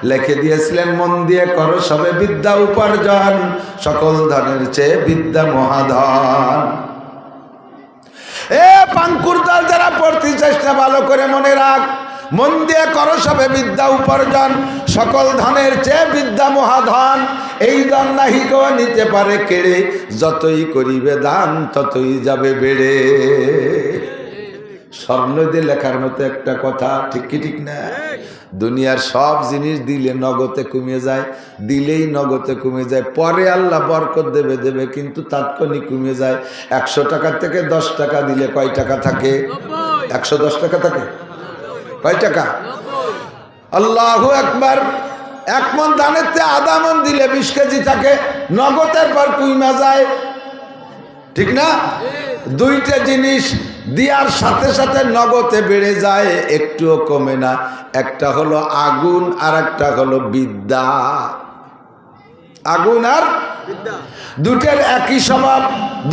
লিখে দিয়েছিলেন, মন দিয়ে করো সবে বিদ্যা উপার্জন, সকল ধনের চেয়ে বিদ্যা মহাধন। এ পাঙ্কুর দল যারা পড়তে চেষ্টা, ভালো করে মনে রাখ, মন দিয়ে করো সবে বিদ্যা উপার্জন, সকল ধনের চেয়ে বিদ্যা মহাধন। এই ধন নাহি কেউ নিতে পারে কেড়ে, যতই করিবে দান ততই যাবে বেড়ে। স্বর্ণ দিয়ে লেখার মতো একটা কথা, ঠিক কি ঠিক না? দুনিয়ার সব জিনিস দিলে নগদে কমে যায়, দিলেই নগদে কমে যায়, পরে আল্লাহ বরকত দেবে দেবে, কিন্তু তাৎক্ষণিক কমে যায়। 100 টাকা থেকে 10 টাকা দিলে কয় টাকা থাকে? 110 টাকা থাকে। কয় টাকা? আল্লাহু আকবার। 1 মণ ধানের থেকে আধা মণ দিলে 20 কেজি থাকে, নগদের পর কমে যায়, ঠিক না? দুইটা জিনিস দিয়ার সাথে সাথে নগদে বেড়ে যায়, একটুও কমে না। একটা হলো আগুন আর একটা হলো বিদ্যা। আগুন আর দুইটার একই স্বভাব,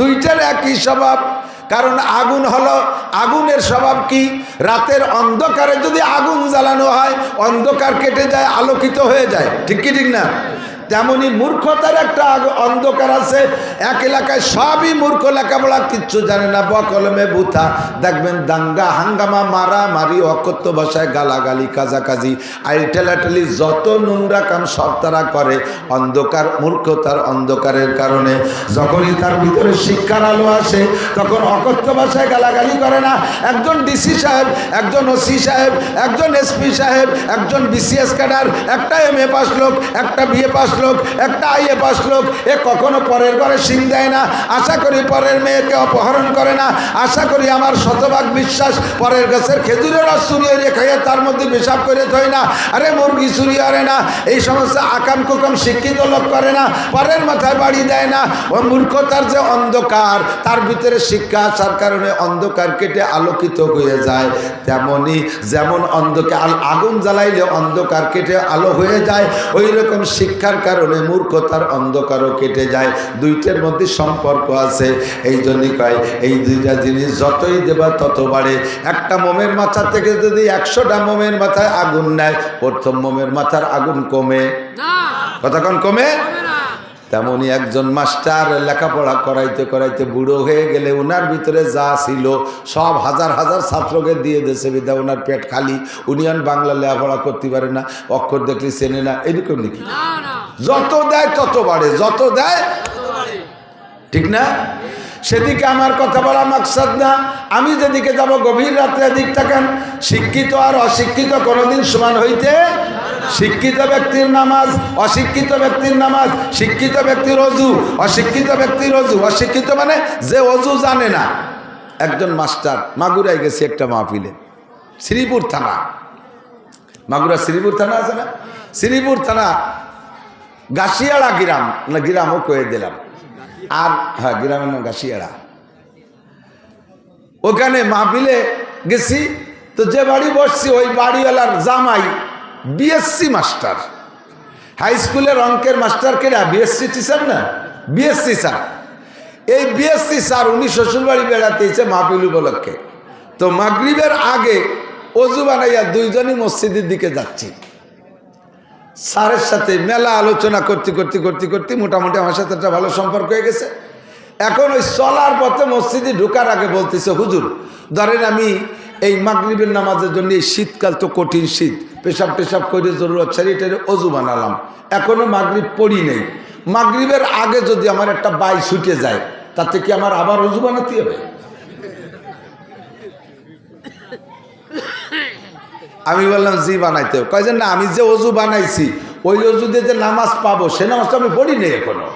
দুইটার একই স্বভাব। কারণ আগুন হলো, আগুনের স্বভাব কি? রাতের অন্ধকারে যদি আগুন জ্বালানো হয়, অন্ধকার কেটে যায়, আলোকিত হয়ে যায়, ঠিক কি ঠিক না? তেমনি মূর্খতার একটা অন্ধকার আছে। এক এলাকায় সবই মূর্খ, লেখাপড়া কিচ্ছু জানে না, বকলমে বুথা। দেখবেন দাঙ্গা হাঙ্গামা, মারামারি, অকথ্য ভাষায় গালাগালি, কাজাকাজি, আইল ঠেলাঠেলি, যত নোংরা কাম সব তারা করে। অন্ধকার, মূর্খতার অন্ধকারের কারণে যখনই তার ভিতরে শিক্ষার আলো আসে, তখন অকথ্য ভাষায় গালাগালি করে না। একজন ডিসি সাহেব, একজন ওসি সাহেব, একজন এসপি সাহেব, একজন বিসিএস ক্যাডার, একটা MA পাস লোক, একটা BA পাস লোক, একটা IA পাস লোক, এ কখনো পরের ঘরে সিং দেয় না। আশা করি পরের মেয়েকে অপহরণ করে না। আশা করি, আমার শতভাগ বিশ্বাস, পরের গাছের খেজুরের রস চুরিয়ে রেখে তার মধ্যে পেশাব করে থই না। আরে মুরগি চুরি করে না। এই সমস্ত আকাম কুকাম শিক্ষিত লোক করে না, পরের মাথায় বাড়ি দেয় না। ও মূর্খতার যে অন্ধকার, তার ভিতরে শিক্ষা আসার কারণে অন্ধকার কেটে আলোকিত হয়ে যায়। তেমনি যেমন অন্ধকার, আগুন জ্বালাইলে অন্ধকার কেটে আলো হয়ে যায়, ওই রকম শিক্ষার কারণে মূর্খতার অন্ধকারও কেটে যায়। দুইটার মধ্যে সম্পর্ক আছে। এই জন্যই কয়, এই দুইটা জিনিস যতই দেবা তত বাড়ে। একটা মোমের মাথা থেকে যদি 100টা মোমের মাথায় আগুন নেয়, প্রথম মোমের মাথার আগুন কমে? কতক্ষণ কমে? তেমনি একজন মাস্টার লেখাপড়া করাইতে করাইতে বুড়ো হয়ে গেলে, ওনার ভিতরে যা ছিল সব হাজার হাজার ছাত্রকে দিয়ে দেশে বিদ্যা, ওনার পেট খালি। উনি আর বাংলা লেখাপড়া করতে পারে না, অক্ষর দেখলে চেনে না, এরকম নাকি? যত দেয় তত বাড়ে, যত দেয়, ঠিক না? সেদিকে আমার কথা বলা মাকসাদ না। আমি যেদিকে যাব, গভীর রাত্রে দিক থাকেন। শিক্ষিত আর অশিক্ষিত কোনোদিন সমান হইতে, শিক্ষিত ব্যক্তির নামাজ, অশিক্ষিত ব্যক্তির নামাজ, শিক্ষিত ব্যক্তির অজু, অশিক্ষিত ব্যক্তির অজু। অশিক্ষিত মানে যে অজু জানে না। একজন মাস্টার, মাগুরায় গেছে একটা মাহফিলে, শ্রীপুর থানা, মাগুরা শ্রীপুর থানা আছে না? শ্রীপুর থানা গাছিয়াড়া গ্রাম, না গ্রামও কয়ে দিলাম, আর হ্যাঁ গ্রামের নাম গাছিয়াড়া। ওখানে মাহফিলে গেছি, তো যে বাড়ি বসছি ওই বাড়িওয়ালার জামাই BSc মাস্টার, হাই স্কুলের অঙ্কের মাস্টার কেনা, BSc টিচার না, BSc স্যার। এই BSc স্যার উনি শ্বশুরবাড়ি বেড়াতে এসে মাহফিল উপলক্ষে। তো মাগরিবের আগে অজু বানাইয়া দুইজনই মসজিদের দিকে যাচ্ছি। স্যারের সাথে মেলা আলোচনা করতে করতে করতে করতে মোটামুটি আমার সাথে একটা ভালো সম্পর্ক হয়ে গেছে। এখন ওই চলার পথে মসজিদে ঢোকার আগে বলতেছে, হুজুর ধরেন আমি এই মাগরিবের নামাজের জন্য, এই শীতকাল তো কঠিন শীত, পেশাব টেশাব করে জরুরত ছাড়িয়ে অজু বানালাম, এখনো মাগরিব পড়ি নেই। মাগরিবের আগে যদি আমার একটা বাই ছুটে যায়, তাতে কি আমার আবার অজু বানাতে হবে? আমি বললাম জি বানাইতে হবে। কয় যে না, আমি যে অজু বানাইছি ওই অজু দিয়ে যে নামাজ পাবো, সে নামাজটা আমি পড়ি নেই এখনো।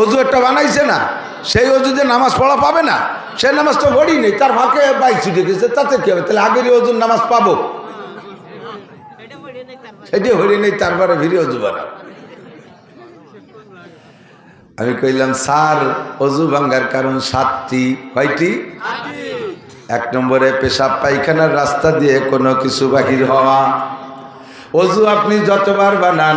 অজু একটা বানাইছে না, সেই অজু দিয়ে নামাজ পড়া পাবে না, সে নামাজটা পড়ি নেই, তার ভাগে বাইক ছুটে গেছে, তাতে কি হবে? তাহলে আগের অজুর নামাজ পাবো, সেটি হরি নেই, তারপরে ভিড়ে অজু বানাও। আমি কইলাম স্যার, অজু ভাঙ্গার কারণ 7টি। কয়টি? 1 নম্বরে পেশাব পায়খানার রাস্তা দিয়ে কোনো কিছু বাহির হওয়া। অজু আপনি যতবার বানান,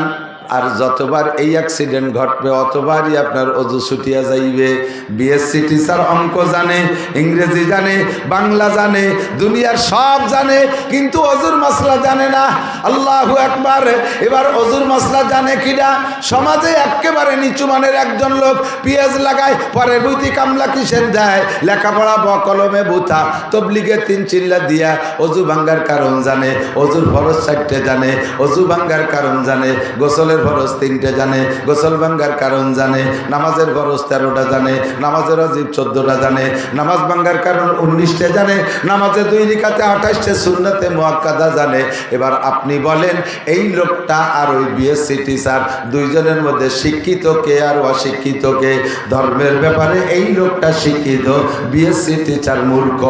আর যতবার এই অ্যাক্সিডেন্ট ঘটবে অতবারই আপনার অজু ছুটিয়া যাইবে। বিএসসি টিচার অঙ্ক জানে, ইংরেজি জানে, বাংলা জানে, দুনিয়ার সব জানে, কিন্তু অজুর মাসলা জানে না। আল্লাহু আকবার। এবার অজুর মাসলা জানে কিনা? সমাজে একেবারে নিচু মানের একজন লোক পিএস লাগায়, পরের বইতে কামলা কিসের দেয়, লেখাপড়া কলমে বুথা, তবলিগে 3 চিল্লা দিয়া অজু ভাঙ্গার কারণ জানে, অজুর ফরজ 4টে জানে, অজু ভাঙ্গার কারণ জানে, গোসলের ফরজ 3টে জানে, গোসল ভাঙ্গার কারণ জানে, নামাজের ফরজ 13টা জানে, নামাজের ওয়াজিব 14টা জানে, নামাজ ভাঙ্গার কারণ 19টে জানে, নামাজে 2 রাকাতে 28টে সুন্নতে মুআক্কাদা জানে। এবার আপনি বলেন এই লোকটা আর ওই বিএসসি টিচার দুইজনের মধ্যে শিক্ষিত কে আর অশিক্ষিত কে? ধর্মের ব্যাপারে এই লোকটা শিক্ষিত, বিএসসি টিচার মূর্খ।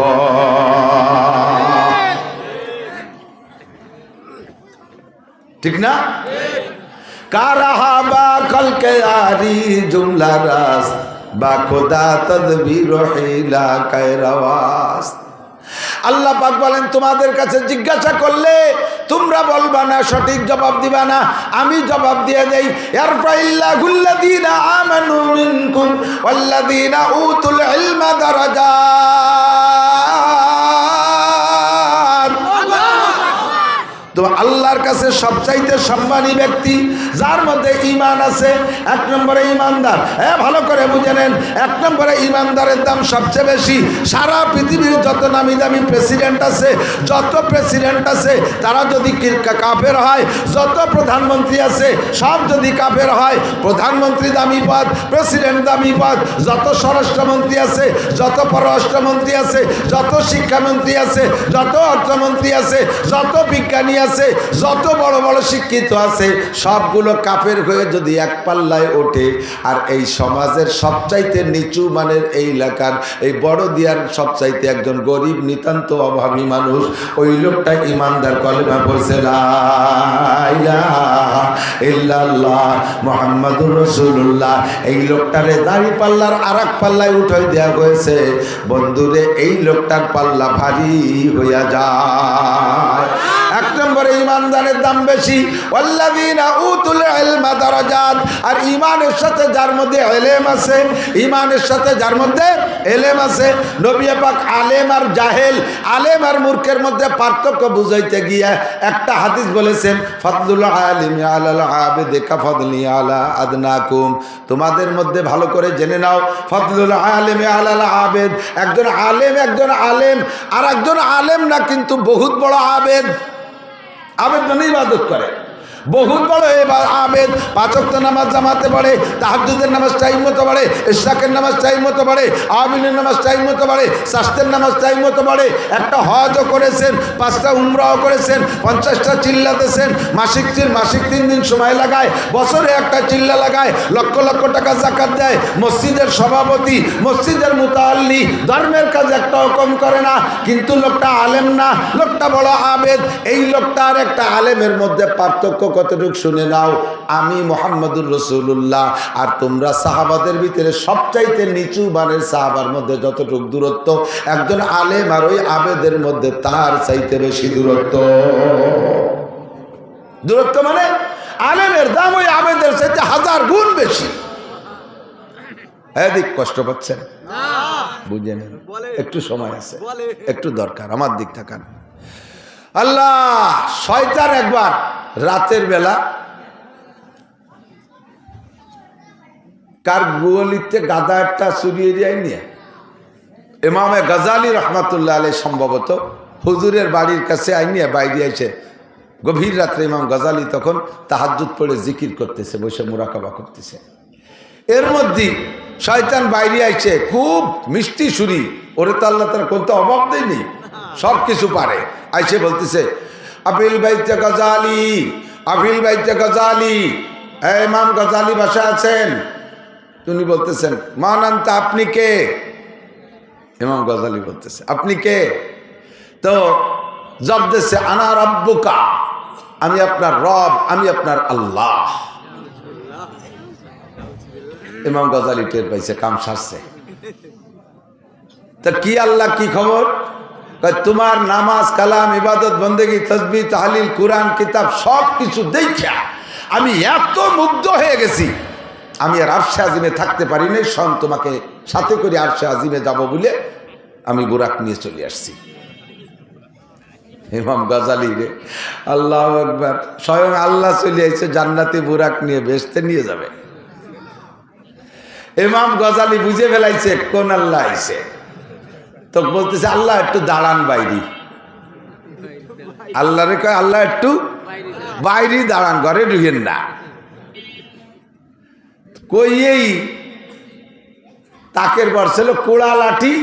ঠিক না? কারাহাবা কলকে আরি জুমলা রাস বা খোদা তদবির হিলা কায়রাওয়াস। আল্লাহ পাক বলেন তোমাদের কাছে জিজ্ঞাসা করলে তোমরা বলবা না, সঠিক জবাব দিবা না, আমি জবাব দিয়ে দেই। ইয়ারফাইল্লাহুল্লাযীনা আমানু মিনকুম ওয়াল্লাযীনা উতুল ইলমা দারাজাত। তো আল্লাহর কাছে সবচাইতে সম্মানী ব্যক্তি যার মধ্যে ঈমান আছে। 1 নম্বরে ঈমানদার। ভালো করে বুঝে নেন, 1 নম্বরে ঈমানদারের দাম সবচেয়ে বেশি। সারা পৃথিবীর যত নামি দামি প্রেসিডেন্ট আছে, যত প্রেসিডেন্ট আছে, তারা যদি কাফের হয়, যত প্রধানমন্ত্রী আছে সব যদি কাফের হয়, প্রধানমন্ত্রী দামি পদ, প্রেসিডেন্ট দামি পদ, যত স্বরাষ্ট্রমন্ত্রী আছে, যত পররাষ্ট্রমন্ত্রী আছে, যত শিক্ষামন্ত্রী আছে, যত অর্থমন্ত্রী আছে, যত বিজ্ঞানী আছে, যত বড় বড় শিক্ষিত আছে, সবগুলো কাফের হয়ে যদি এক পাল্লায় ওঠে, আর এই সমাজের সবচাইতে নিচু মানের এই এলাকার এই বড় দিয়ার সবচাইতে একজন গরিব নিতান্ত অভাবী মানুষ, ওই লোকটা ইমানদার কলেমা পড়ছে লা ইলাহা ইল্লাল্লাহ মুহাম্মাদুর রাসূলুল্লাহ, এই লোকটারে দাড়ি পাল্লার আর এক পাল্লায় উঠাই দেওয়া হয়েছে। বন্ধুরে, এই লোকটার পাল্লা ভারী হইয়া যায়। 1 নম্বরে ইমানদারের দাম বেশি। ওয়াল্লাযীনা উতুল ইলমা দারাজাত। আর ইমানের সাথে যার মধ্যে ইলম আছে, ইমানের সাথে যার মধ্যে ইলম আছে। নবী পাক আলেম আর জাহেল, আলেম আর মূর্খের মধ্যে পার্থক্য বুঝাইতে গিয়ে একটা হাদিস বলেছেন, ফাদলুল আলিমি আলাল আবিদি কাফাদলি আলা আদনাকুম। তোমাদের মধ্যে ভালো করে জেনে নাও, ফাদলুল আলিমি আলাল আবিদ, একজন আলেম আর একজন আলেম না, কিন্তু বহুত বড় আবেদ। আবেদ মানে ইবাদত করে, বহুত বড় আবেদ। 5 ওয়াক্ত নামাজ জামাতে পড়ে, তাহাজ্জুদের নামাজ টাইম মতো পড়ে, ইশরাকের নামাজ টাইম মতো পড়ে, আমিনের নামাজ টাইম মতো পড়ে, শাস্তের নামাজ টাইম মতো পড়ে। একটা হজও করেছেন, 5টা উমরাও করেছেন, 50টা চিল্লা দিয়েছেন, মাসিক 3 দিন সময় লাগায়, বছরে একটা চিল্লা লাগায়, লক্ষ লক্ষ টাকা যাকাত দেয়, মসজিদের সভাপতি, মসজিদের মুতাআল্লি, ধর্মের কাজ একটাও কম করে না, কিন্তু লোকটা আলেম না, লোকটা বড় আবেদ। এই লোকটা আর একটা আলেমের মধ্যে পার্থক্য কতটুকু শুনে নাও। আমি মুহাম্মদুর রাসূলুল্লাহ আর তোমরা সাহাবাদের ভিতরে সবচাইতে নিচু মানের সাহাবার মধ্যে যতটুকু দূরত্ব, একজন আলেম আর ওই আবেদের মধ্যে তার চাইতে বেশি দূরত্ব। দূরত্ব মানে আলেমের দাম ওই আবেদের চাইতে 1000 গুণ বেশি। এদিক কষ্ট পাচ্ছেন? বুঝে নেন, একটু সময় আছে, একটু দরকার, আমার দিক থাকান। আল্লাহ, শয়তান একবার রাতের বেলা কার গোয়ালিতে গাদা একটা চুরিয়ে যায় নিয়ে ইমামে গাজালি রহমাতুল্লাহ আলাইহি সম্ভবত হুজুরের বাড়ির কাছে আইনিয়া বাইরে আইছে। গভীর রাত্রে ইমাম গাজালি তখন তাহাজ্জুদ পড়ে জিকির করতেছে, বসে মুরাকাবা করতেছে। এর মধ্যে শয়তান বাইরে আইছে, খুব মিষ্টি সুরি, ওরে তো আল্লাহ তাআলা কোনটা অভাব দেয়নি, সব কিছু পারে। আইছে বলতেছে, আপিল বাইতে গাজালি, আপিল বাইতে গাজালি, ইমাম গাজালি বাসা আছেন? তিনি বলতেছেন, মান আনতা, আপনি কে? ইমাম গাজালি বলতেছে, আপনি কে? তো জব দিচ্ছে, আনা রব্বুকা, আমি আপনার রব, আমি আপনার আল্লাহ। ইমাম গাজালি টের পাইছে, কাম সারছে। তা কি আল্লাহ, কি খবর? তোমার নামাজ কালাম ইবাদত বন্দেগী তসবিহ তাহলিল কুরআন কিতাব সব কিছু দেখা আমি এত মুগ্ধ হয়ে গেছি, আমি আর আরশে আজিমে থাকতে পারি নাই, স্বয়ং তোমাকে সাথে করে আরশে আজিমে যাব বলে আমি বুরাক নিয়ে চলে আসছি। ইমাম গাজালি রে, আল্লাহু আকবার, স্বয়ং আল্লাহ চলে আসছে জান্নাতে বুরাক নিয়ে, বেহেশতে নিয়ে যাবে। ইমাম গাজালি বুঝে ফেলাইছে কোন আল্লাহ আইছে, তো বলতেছে আল্লাহ একটু দাঁড়ান বাইরে। আল্লাহ রে কয় আল্লাহ একটু বাইরে দাঁড়ান, ঘরে ঢুকেন না। কইয়েই তাকের বর্ষেল কোড়া লাঠি,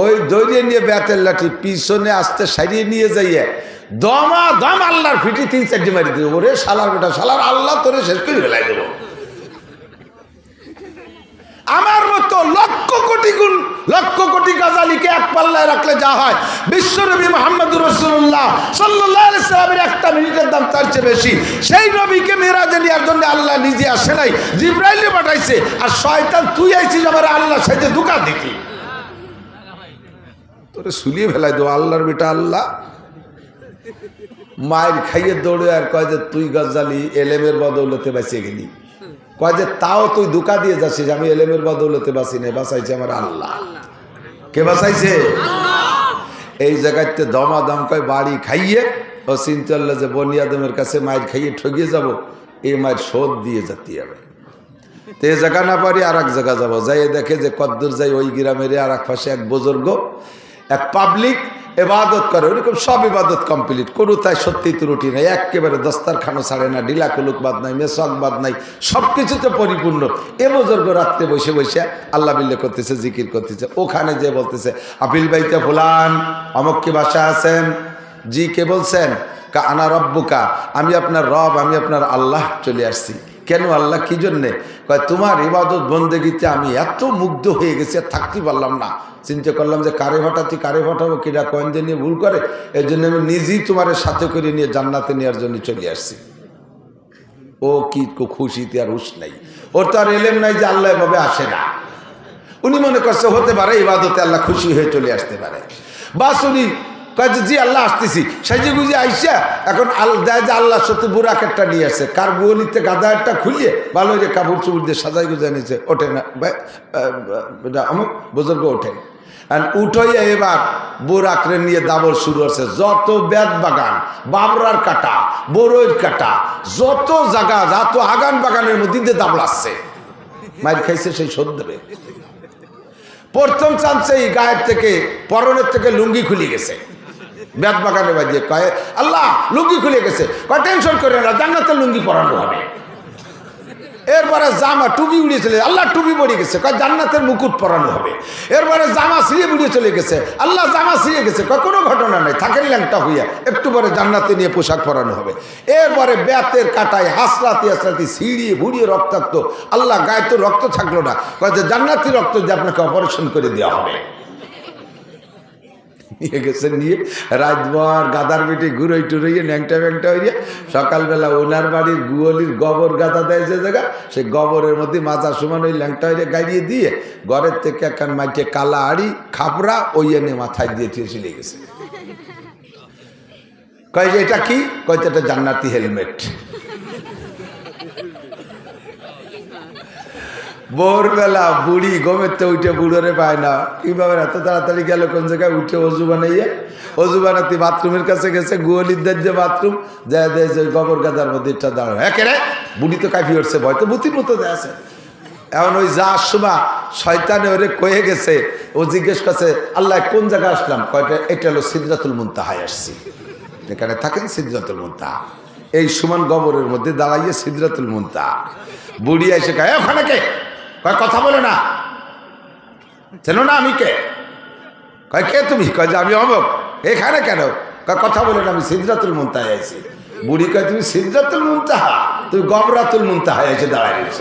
ওই দৌড়িয়ে নিয়ে বেতের লাঠি পিছনে আসতে সারিয়ে নিয়ে যাইয়ে দমা দম আল্লাহর ফিটি 3-4 মারি দেবো। ওরে শালার বেটা, শালার আল্লাহ তোরে শেষ করে ফেলাই দেবো। আমার মতো লক্ষ কোটি গুণ, লক্ষ কোটি গাজালিকে এক পাল্লায় রাখলে যা হয়, বিশ্বনবী মুহাম্মদুর রাসূলুল্লাহ সাল্লাল্লাহু আলাইহি সাল্লামের একটা মিনিটের দাম তার চেয়ে বেশি। সেই নবীকে মেরাজে নেওয়ার জন্য আল্লাহ নিজে আসে নাই, জিবরাইলে পাঠাইছে। আর শয়তান তুই আইছিস আমার আল্লাহ সাথে ধোঁকা দেখি, তোরে সুলিয়ে ফেলাই দেবো। আল্লাহর বেটা আল্লাহ মায়ের খাইয়ে দৌড়ে আর কয় যে তুই গাজালি এলেমের বদৌলতে বাঁচিয়ে গেলি। কয় যে তাও তুই ধোঁকা দিয়ে যাচ্ছিস, আমি এলেমের বদৌলতে বাঁচি নাই, বাঁচাইছে আমার আল্লাহ। কে বাঁচাইছে? এই জায়গাতে দমাদম কয় বাড়ি খাইয়ে ও চিন্তা আল্লাহ যে বনি আদমের কাছে মায়ের খাইয়ে ঠকিয়ে যাব, এই মায়ের শোধ দিয়ে যেতে হবে। তো এই জায়গা না পারি আর এক জায়গা যাবো, যাই দেখে যে কদ্দূর যাই ওই গ্রামের আর এক পাশে এক বুজুর্গ, এক পাবলিক ইবাদত করে, ওরকম সব ইবাদত কমপ্লিট, কোনো তাই সত্যি ত্রুটি নেই, একেবারে দস্তারখানো ছাড়ে না, ডিলা কুলুক বাদ নাই, মেসক বাদ নাই, সব কিছুতে পরিপূর্ণ। এ বুজুর্গ রাত্রে বসে বসে আল্লাহ বিল্লে করতেছে, জিকির করতেছে। ওখানে যে বলতেছে আপিল বাইতে ফুলান অমক কি বাসা আছেন? জি, কে বলছেন? কা আনা রব্বুকা, আমি আপনার রব, আমি আপনার আল্লাহ চলে আসছি। কেন আল্লাহ কি জন্যে? কয় তোমার ইবাদত বন্দেগীতে আমি এত মুগ্ধ হয়ে গেছি আর থাকতে পারলাম না। চিন্তা করলাম যে কারে হঠাৎই কারে হঠাবো, কিরা কয়েন দিয়ে নিয়ে ভুল করে, এই জন্য আমি নিজেই তোমার সাথে করে নিয়ে জান্নাতে নেওয়ার জন্য চলে আসছি। ও কি খুশিতে আর হুশ নাই, ওর তো আর এলেম নাই যে আল্লাহ এভাবে আসে না। উনি মনে করছে হতে পারে ইবাদতে আল্লাহ খুশি হয়ে চলে আসতে পারে। বাস উনি কয় যে জি আল্লাহ আসতেছি, সাইজে গুজে আইসা এখন দেয় যে আল্লাহ সত্যি বুরাক একটা নিয়ে আসছে, কার গুয়লিতে গাদা একটা খুলিয়ে ভালো যে কাপড় চুপড় দিয়ে সাজাই গুজা নিয়েছে। ওঠে না অমুক বুজুর্গ ওঠেন, উঠাইয়া এবার বুরাকরে নিয়ে দাবর শুরু হচ্ছে। যত বেত বাগান, বাবরার কাটা, বড়ইর কাটা, যত জায়গা, যত আগান বাগানের মধ্যে দিয়ে দাবড়াচ্ছে। মাইর খাইছে সেই শোধ দেবে। প্রথম চান্সে এই গায়ের থেকে, পরনের থেকে লুঙ্গি খুলে গেছে, বেত বাগানে বাজিয়ে কয় আল্লাহ লুঙ্গি খুলে গেছে। কয় টেনশন করে না, জান্নাতের লুঙ্গি পরানো হবে। এরপরে জামা টুপি উড়িয়ে চলে, আল্লাহ টুপি পড়ে গেছে, কয় জান্নাতের মুকুট পরানো হবে। এরপরে জামা ছিঁড়ে উড়িয়ে চলে গেছে, আল্লাহ জামা ছিঁড়ে গেছে, কয় কোনো ঘটনা নেই, থাকেন ল্যাংটা হইয়া, একটু পরে জান্নাতে নিয়ে পোশাক পরানো হবে। এরপরে বেতের কাটায় হাসলাতি হাসলাতি ছিঁড়িয়ে ভুড়িয়ে রক্তাক্ত, আল্লাহ গায়ে তো রক্ত থাকলো না, কয় যে জান্নাতি রক্ত দিয়ে আপনাকে অপারেশন করে দেওয়া হবে। নিয়ে গেছে, নিয়ে রাতভর গাদার বেটে ঘুরোই টুরোইয়ে ন্যাংটা ব্যাংটা হইয়ে সকালবেলা ওনার বাড়ির গুয়লির গোবর গাদা দেয় যে জায়গা, সেই গোবরের মধ্যে মাজা সমান ওই ল্যাংটা হইয়ে গাইয়ে দিয়ে ঘরের থেকে একখান মাইকে কালা আড়ি খাপড়া ওই এনে মাথায় দিয়ে চলে গেছে। কয় যে এটা কি? কয় এটা জান্নাতি হেলমেট। ভোরবেলা বুড়ি ঘুমেতে উঠে বুড়োরে পায় না, কিভাবে এত তাড়াতাড়ি গেল কোন জায়গায় উঠে অজু বানাইয়ে, অজু বানাতে বাথরুমের কাছে গেছে, গোয়ালিদের যে বাথরুম যায় দেয় যে গোবর গাদার মধ্যে এটা দাঁড়ানো। হ্যাঁ কেরে বুড়ি তো কাফি উঠছে, ভয় তো ভূতির মতো দেয় আছে। এখন ওই যাওয়ার সময় শয়তানে ওরে কয়ে গেছে, ও জিজ্ঞেস করছে আল্লাহ কোন জায়গায় আসলাম? কয়টা এটা হলো সিদরাতুল মুনতাহায় আসছি, এখানে থাকেন সিদরাতুল মুনতাহা। এই সমান গোবরের মধ্যে দাঁড়াইয়ে সিদরাতুল মুনতাহা। বুড়ি এসে কয় ওখানে কে? কয় কথা বলে না, চেনো না আমি কে? কয় কে তুমি? কয় যে আমি অমুক। এখানে কেন? কয় কথা বলে না, আমি সিদরাতুল মুনতাহায় আইছি। বুড়ি কয় তুমি সিদরাতুল মুনতাহা, তুমি গবরাতুল মুনতাহায় এসে দাঁড়ায় রয়েছ।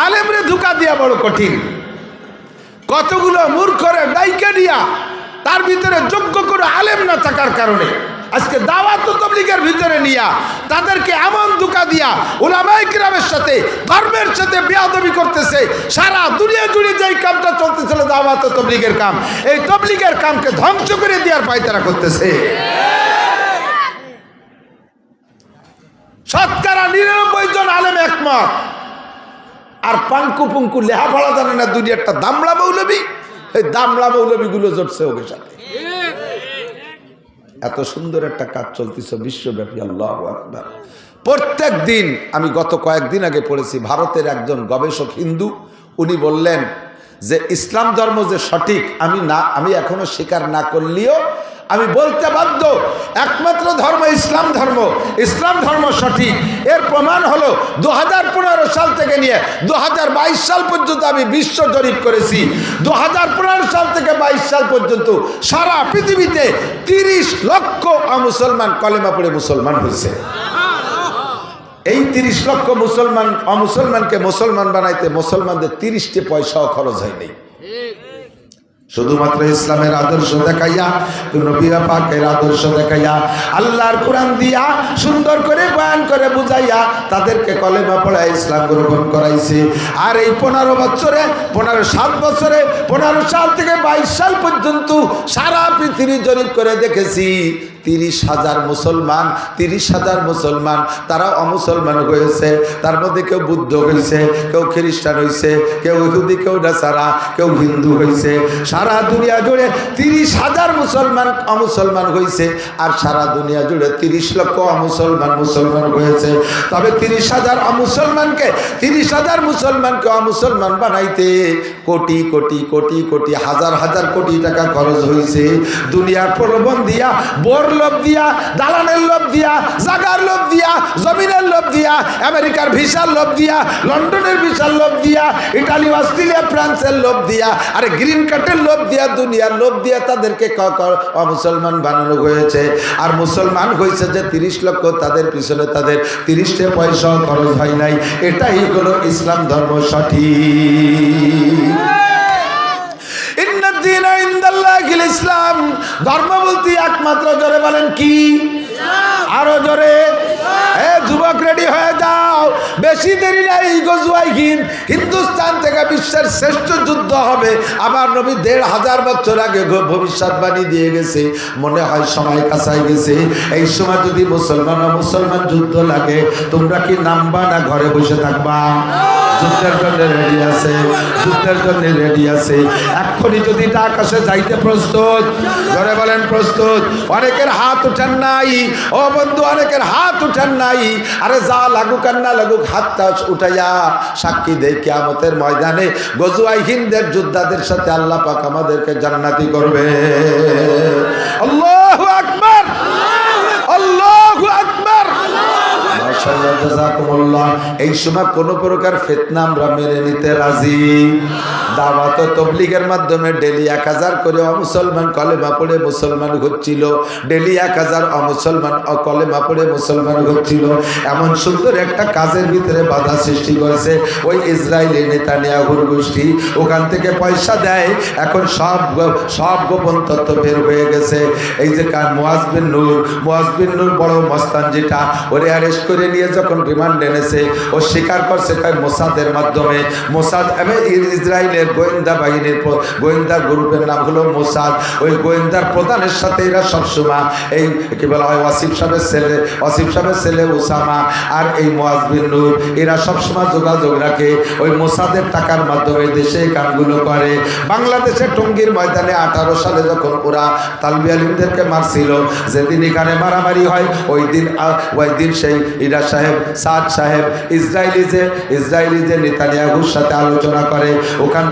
আলেমরে ধোঁকা দিয়া বড় কঠিন। কতগুলো মূর্খরে ডাইকা দিয়া তার ভিতরে যোগ্য করে আলেম না থাকার কারণে আজকে দাওয়াত ও তাবলীগের ভিতরে নিয়া তাদেরকে এমন ধোঁকা দিয়া উলামায়ে কিরামের সাথে ধর্মের সাথে বেয়াদবি করতেছে। সারা দুনিয়া জুড়ে যেই কামটা চলতেছিল দাওয়াত ও তাবলীগের কাম, এই তাবলীগের কামকে ধ্বংস করে দেওয়ার পায়তারা করতেছে। শতকরা 99 জন আলেম একমত। আর পাঙ্কু পুঙ্কু লেহাপড়া জানে না দুনিয়াটা দামলা মৌলবী, এই দামলা মৌলবীগুলো জড়ছে ওদের সাথে। এত সুন্দর একটা কাজ চলতেছে বিশ্বব্যাপী। আল্লাহু আকবার। প্রত্যেক দিন, আমি গত কয়েকদিন আগে পড়েছি, ভারতের একজন গবেষক হিন্দু, উনি বললেন যে ইসলাম ধর্ম যে সঠিক, আমি এখনো স্বীকার না করলেও আমি বলতে বাধ্য, একমাত্র ধর্ম ইসলাম ধর্ম। ইসলাম ধর্ম সঠিক। এর প্রমাণ হলো 2015 সাল থেকে নিয়ে 2022 সাল পর্যন্ত আমি বিশ্ব জরিপ করেছি। 2015 সাল থেকে 22 সাল পর্যন্ত সারা পৃথিবীতে 30 লক্ষ অমুসলমান কলেমা পড়ে মুসলমান হয়েছে। এই 30 লক্ষ অমুসলমানকে মুসলমান বানাইতে মুসলমানদের 30টি পয়সাও খরচ হয়নি। শুধুমাত্র ইসলামের আদর্শ দেখাইয়া, নবী পাকের আদর্শ দেখাইয়া, আল্লাহর কোরআন দিয়া সুন্দর করে বয়ান করে বুঝাইয়া তাদেরকে কলেমা পড়ায় ইসলাম গ্রহণ করাইছে। আর এই 7 বছরে 15 সাল থেকে 22 সাল পর্যন্ত সারা পৃথিবী জরিপ করে দেখেছি 30,000 মুসলমান তারা অমুসলমান হয়েছে। তার মধ্যে কেউ বুদ্ধ হয়েছে, কেউ খ্রিস্টান হয়েছে, কেউ ইহুদি, কেউ নাসারা, কেউ হিন্দু হয়েছে। সারা দুনিয়া জুড়ে 30,000 অমুসলমান হয়েছে। আর সারা দুনিয়া জুড়ে 30 লক্ষ মুসলমান হয়েছে। তবে 30,000 মুসলমানকে অমুসলমান বানাইতে কোটি কোটি কোটি কোটি হাজার কোটি টাকা খরচ হয়েছে। দুনিয়ার প্রলোভন দিয়া, বোর লোভ দিয়া, দালানের লোভ দিয়া, জাগার লোভ দিয়া, জমিনের লোভ দিয়া, আমেরিকার ভিসার লোভ দিয়া, লন্ডনের ভিসার লোভ দিয়া, ইটালি, অস্ট্রেলিয়া, ফ্রান্সের লোভ দিয়া, আরে গ্রিন কার্ডের লোভ দিয়া, দুনিয়ার লোভ দিয়া তাদেরকে মুসলমান বানানো হয়েছে। আর মুসলমান হয়েছে যে 30 লক্ষ, তাদের পিছনে তাদের 30টা পয়সা খরচ হয় নাই। এটাই হলো ইসলাম ধর্ম সঠিক। ইসলাম ধর্ম বলতে একমাত্র, জোরে বলেন কি? আরো জোরে। যুবক রেডি হয়ে যাও, বেশি দেরি নাই। গজওয়াই হিন্দ, হিন্দুস্তান থেকে বিশ্বের শ্রেষ্ঠ যুদ্ধ হবে। আমার নবী 1500 বছর আগে ভবিষ্যৎবাণী দিয়ে গেছে। মনে হয় সময় কাছাই গেছে। এই সময় যদি মুসলমান যুদ্ধ লাগে, তোমরা কি নামবা না ঘরে বসে থাকবা? যুদ্ধের জন্য রেডি আছে। এক্ষুনি যদি আকাশে যাইতে প্রস্তুত, ধরে বলেন প্রস্তুত। অনেকের হাত উঠান নাই, ও বন্ধু, অনেকের হাত উঠান নাই। আরে যা লাগুক আর না লাগুক, হাতটা উঠাইয়া সাক্ষী দেয় কিয়ামতের ময়দানে গজওয়াই হিন্দের যোদ্ধাদের সাথে আল্লাহ পাক আমাদেরকে জান্নাতি করবে। আল্লাহু আকবার, আল্লাহু আকবার। এই সময় কোন প্রকার ফিতনা আমরা মেনে নিতে রাজি। দাওয়াত ও তাবলীগের মাধ্যমে ডেলি 1000 করে অমুসলমান কলেমা পড়ে মুসলমান হচ্ছিল। ডেলি 1000 অমুসলমান কলেমা পড়ে মুসলমান হচ্ছিল। এমন সুন্দর একটা কাজের ভিতরে বাধা সৃষ্টি করেছে ওই ইসরায়েলি নেতানিয়াহুর গোষ্ঠী। ওখান থেকে পয়সা দেয়। এখন সব গোপন তথ্য বের হয়ে গেছে। এই যে মুয়াজ বিন নূর বড় মস্তান, যেটা ওরে অ্যারেস্ট করে নিয়ে যখন রিমান্ড এনেছে, ও স্বীকার করছে মোসাদের মাধ্যমে। মোসাদ ইসরায়েলের গোয়েন্দা বাহিনীর গোয়েন্দা গ্রুপের নাম হলো মোসাদ। ওই গোয়েন্দার প্রধানের সাথে এরা সবসময় এই কি বলা হয়, ওয়াসিফ সাহেবের ছেলে উসামা আর এই মুয়াজ বিন নূর, এরা সবসময় যোগাযোগ রাখে। ওই মোসাদের টাকার মাধ্যমে দেশে কামগুলো করে। বাংলাদেশে টঙ্গীর ময়দানে 18 সালে যখন ওরা তালবি আলিমদেরকে মারছিল, যেদিন এখানে মারামারি হয়, ওই দিন সেই ইরা সাহেব, সাদ সাহেব ইসরায়েলি যে নেতানিয়াহুর সাথে আলোচনা করে, ওখান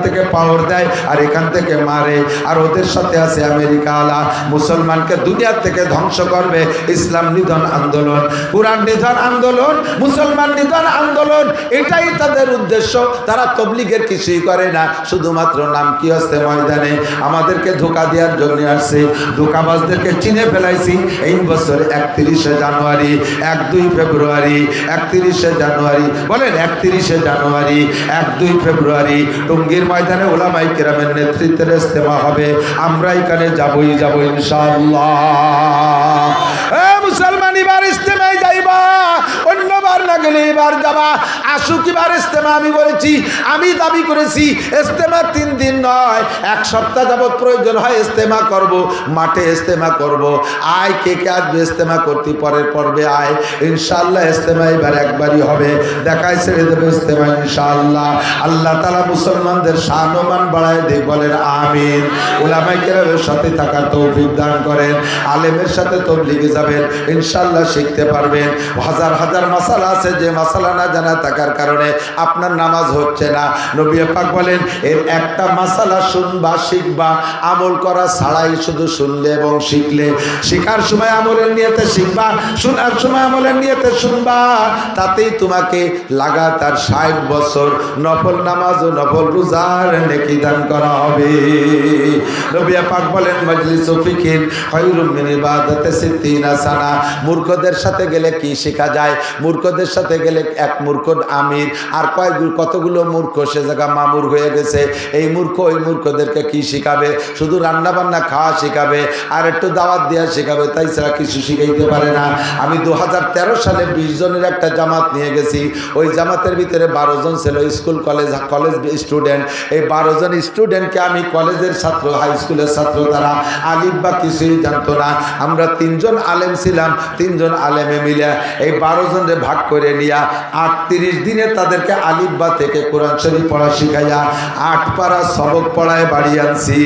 থেকে পাওয়ার দেয় আর এখান থেকে মারে। আর ওদের সাথে আছে আমেরিকা আলা। মুসলমানকে দুনিয়া থেকে ধ্বংস করবে। ইসলাম নিধন আন্দোলন, কুরআন নিধন আন্দোলন, মুসলমান নিধন আন্দোলন, এটাই তাদের উদ্দেশ্য। তারা তাবলীগের কিছুই করে না, শুধুমাত্র নাম কি আসছে ময়দানে আমাদেরকে ধোঁকা দেওয়ার জন্য আসছে। ধোঁকাবাজদেরকে চিনে ফেলাইছি এই বছর 31শে জানুয়ারি, 1-2 ফেব্রুয়ারি, 31শে জানুয়ারি, বলেন 31শে জানুয়ারি, 1-2 ফেব্রুয়ারি টঙ্গীর ময়দানে উলামায়ে কেরামের নেতৃত্বে ইজতেমা হবে। আমরা এখানে যাবই ইনশাআল্লাহ। মুসলমান এবার ইজতেমায় যাইবা, অন্যবার না গেলে এবার যাবা। আসো কিবার ইস্তেমা আমি বলেছি, আমি দাবি করেছি ইস্তেমা 3 দিন নয় 1 সপ্তাহ যাবত প্রয়োজন হয় ইস্তেমা করব, মাঠে ইস্তেমা করব। আয় কে কে আসবে ইস্তেমা করতে, পরের পর্বে আয়। ইনশাআল্লাহ ইস্তেমা এবার একবারই হবে, দেখায় ছেড়ে দেবে ইস্তেমা ইনশাআল্লাহ। আল্লাহ তাআলা মুসলমানদের শান ও মান বাড়ায় দেয়, বলেন আমিন। উলামায়ে কেরামের সাথে থাকার তৌফিক দান করেন, আলেমের সাথে তাবলীগে যাবেন, ইনশাআল্লাহ শিখতে পারবেন। হাজার হাজার মাসালা আছে যে মাসালা না জানা থাকার কারণে আপনার নামাজ হচ্ছে না। নবী পাক বলেন এর একটা মাসালা শুনবা, শিখবা, আমল করা ছাড়াই শুধু শুনলে এবং শিখলে, শিখার সময় আমলের নিয়তে শিখবা, শোনার সময় আমলের নিয়তে শুনবা, তাতেই তোমাকে লাগাতার 60 বছর নফল নামাজ ও নফল রোজার নেকি দান করা হবে। নবী পাক বলেন মাজলিসু ফিকিন খায়রুম মিন ইবাদাতি 60 সানা। মূর্খদের সাথে গেলে কি শেখা যায়? মূর্খদের সাথে গেলে এক মূর্খ আমির আর কতগুলো মূর্খ সে জায়গা মামুর হয়ে গেছে। এই মূর্খ ওই মূর্খদেরকে কি শিখাবে? শুধু রান্না বান্না খাওয়া শিখাবে আর একটু দাওয়াত দেওয়া শিখাবে, তাই ছাড়া কিছু শিখাইতে পারে না। আমি 2013 সালে 20 জনের একটা জামাত নিয়ে গেছি। ওই জামাতের ভিতরে 12 জন ছিল স্কুল কলেজ স্টুডেন্ট। এই 12 জন স্টুডেন্টকে আমি কলেজের ছাত্র, হাই স্কুলের ছাত্র, তারা আলিফ বা কিছুই জানতো না। আমরা 3 জন আলেম ছিলাম, 3 জন আলেমে মিলে এই 12 জনের ভাগ করে নিয়া 38 দিনে তাদেরকে আলিফ বা থেকে কোরআন শরীফ পড়া শিখাইয়া 8 পারা সবক পড়ায় বাড়ি আনছি।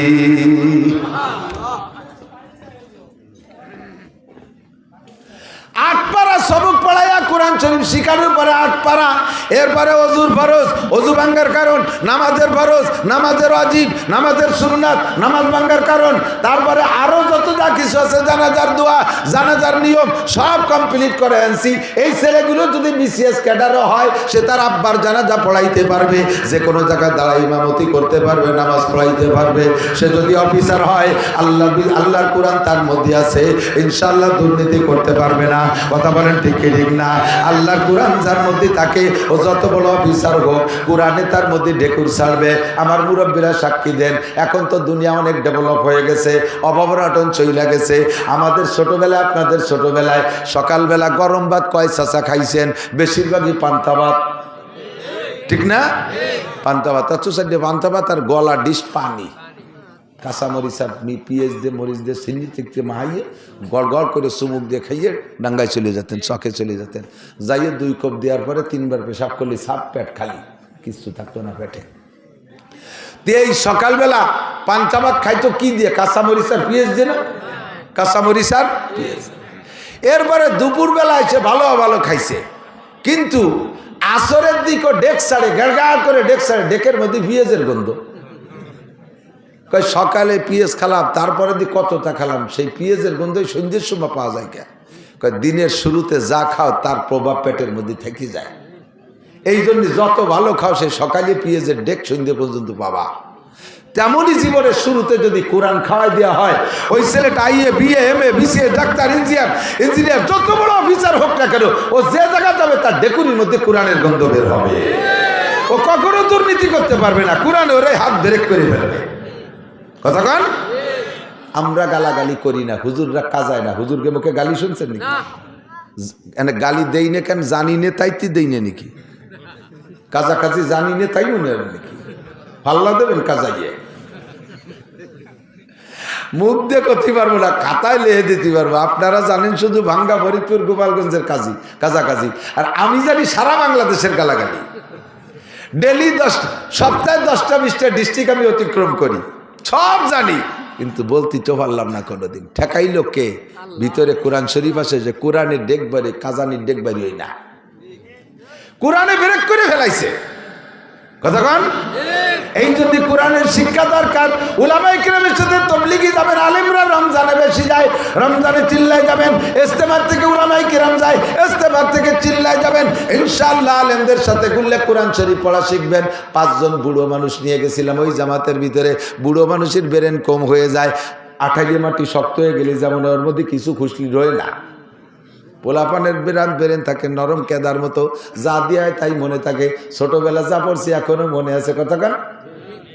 8 পারা সবক পড়াইয়া কোরআন শরীফ শিখানোর পরে 8 পারা, এরপরে অজুর ফরজ, অজু ভাঙ্গার কারণ, নামাজের ফরজ, নামাজের ওয়াজিব, নামাজের সুন্নাত, নামাজ ভাঙ্গার কারণ, তারপরে আরো যত যা কিছু আছে, জানাজার দোয়া, জানাজার নিয়ম সব কমপ্লিট করে আনছি। এই ছেলেগুলো যদি বিসিএস ক্যাডারও হয়, সে তার আব্বার জানাজা পড়াইতে পারবে, যে কোনো জায়গায় দাঁড়ায় ইমামতি করতে পারবে, নামাজ পড়াইতে পারবে। সে যদি অফিসার হয়, আল্লাহর কোরআন তার মধ্যে আছে, ইনশাআল্লাহ দুর্নীতি করতে পারবে না। কথা বলেন ঠিক কি ঠিক না? আল্লাহর কোরআন যার মধ্যে থাকে, ও যত বড় অফিসার হোক, কোরআনে তার মধ্যে ঢেকুর ছাড়বে। আমার মুরব্বীরা সাক্ষী দেন, এখন তো দুনিয়া অনেক ডেভেলপ হয়ে গেছে, অভাবনাটন চলে গেছে। আমাদের ছোটবেলায়, আপনাদের ছোটবেলায় সকালবেলা গরম ভাত কয় চাচা খাইছেন? বেশিরভাগই পান্তা ভাত, ঠিক না? পান্তা ভাত, পান্তা ভাত আর গলা ডিশ পানি, কাঁচামরিচ আর পিঁয়াজ দিয়ে, মরিচ দিয়ে, চিনি থেকে মাহাইয়ে গড় গড় করে চুমুক দিয়ে খাইয়ে ডাঙ্গায় চলে যেতেন, শখে চলে যেতেন। যাইয়ে 2 কোপ দেওয়ার পরে 3 বার পেশাব করলে সাপ পেট খালি, কিছু থাকতো না পেটে। এই সকালবেলা পান্তা ভাত খাইতো কি দিয়ে? কাঁচামরিচ আর পিঁয়াজ দিয়ে না? কাঁচামরিচ আর পিঁয়াজ। এরপরে দুপুরবেলা এসে ভালো ভালো খাইছে, কিন্তু আসরের দিকও ডেক ছাড়ে, গাড় করে ডেক ছাড়ে, ডেকের মধ্যে পিঁয়াজের গন্ধ। কয় সকালে পিঁয়াজ খালাম, তারপরে দিয়ে কতটা খালাম, সেই পিঁয়াজের গন্ধই সন্ধ্যের সময় পাওয়া যায়। কে কয় দিনের শুরুতে যা খাও তার প্রভাব পেটের মধ্যে থেকে যায়। এই জন্য যত ভালো খাও, সেই সকালে পিঁয়াজের ডেক সন্ধ্যে পর্যন্ত পাবা। তেমনই জীবনের শুরুতে যদি কোরআন খাওয়াই দেওয়া হয়, ওই ছেলেটা IA, BA, MA, BCA, doctor, engineer যত বড় অফিসার হোক না কেন, ও যে জায়গা যাবে তার ডেকুরির মধ্যে কোরআনের গন্ধ বের হবে। ও কখনো দুর্নীতি করতে পারবে না, কোরআন ওরে হাত ব্রেক করে ফেলবে। কথা কন? আমরা গালাগালি করি না, হুজুররা কাজায় না। হুজুরকে মুখে গালি শুনছেন নাকি? গালি দেই না কেন? জানি নে তাইতে দেই না নাকি? কাজাকাজি জানি নে তাই মনে হয় নাকি? পাল্লা দেবেন কাজাইয়ে? মুখ দিয়ে করতে পারবো না, খাতায় লেহে দিতে পারবো। আপনারা জানেন শুধু ভাঙ্গা, ফরিদপুর, গোপালগঞ্জের কাজাকাজি, আর আমি জানি সারা বাংলাদেশের গালাগালি। ডেলি সপ্তাহে 10টা-20টা ডিস্ট্রিক্ট আমি অতিক্রম করি, সব জানি, কিন্তু বলতে তো পারলাম না কোনোদিন। ঠেকাইল কে? ভিতরে কোরআন শরীফ আছে যে কোরআনের ডেকবারে, কাজানির ডেকবারি হই না, কোরআনে ব্রেক করে ফেলাইছে। কথা কন? এই যদি কোরআনের শিক্ষা দরকার, উলামায়ে কেরামের সাথে তাবলীগে যাবেন, আলেমরা রমজানে বেশি যায়, রমজানে চিল্লায় যাবেন। ইস্তেমার থেকে উলামায়ে কেরাম যায়, ইস্তেমার থেকে চিল্লায় যাবেন। ইনশাআল্লাহ আলেমদের সাথে ঘুরলে কোরআন শরীফ পড়া শিখবেন। 5 জন বুড়ো মানুষ নিয়ে গেছিলাম ওই জামাতের ভিতরে। বুড়ো মানুষের ব্রেন কম হয়ে যায়, আঠাইয়ে মাটি শক্ত হয়ে গেলে যেমন ওর মধ্যে কিছু খুশলি রয়ে না। পোলাপানের বেরেন থাকে নরম কেদার মতো, যা দিয়ে তাই মনে থাকে। ছোটবেলা যা পড়ছি এখনো মনে আছে। কথা কান?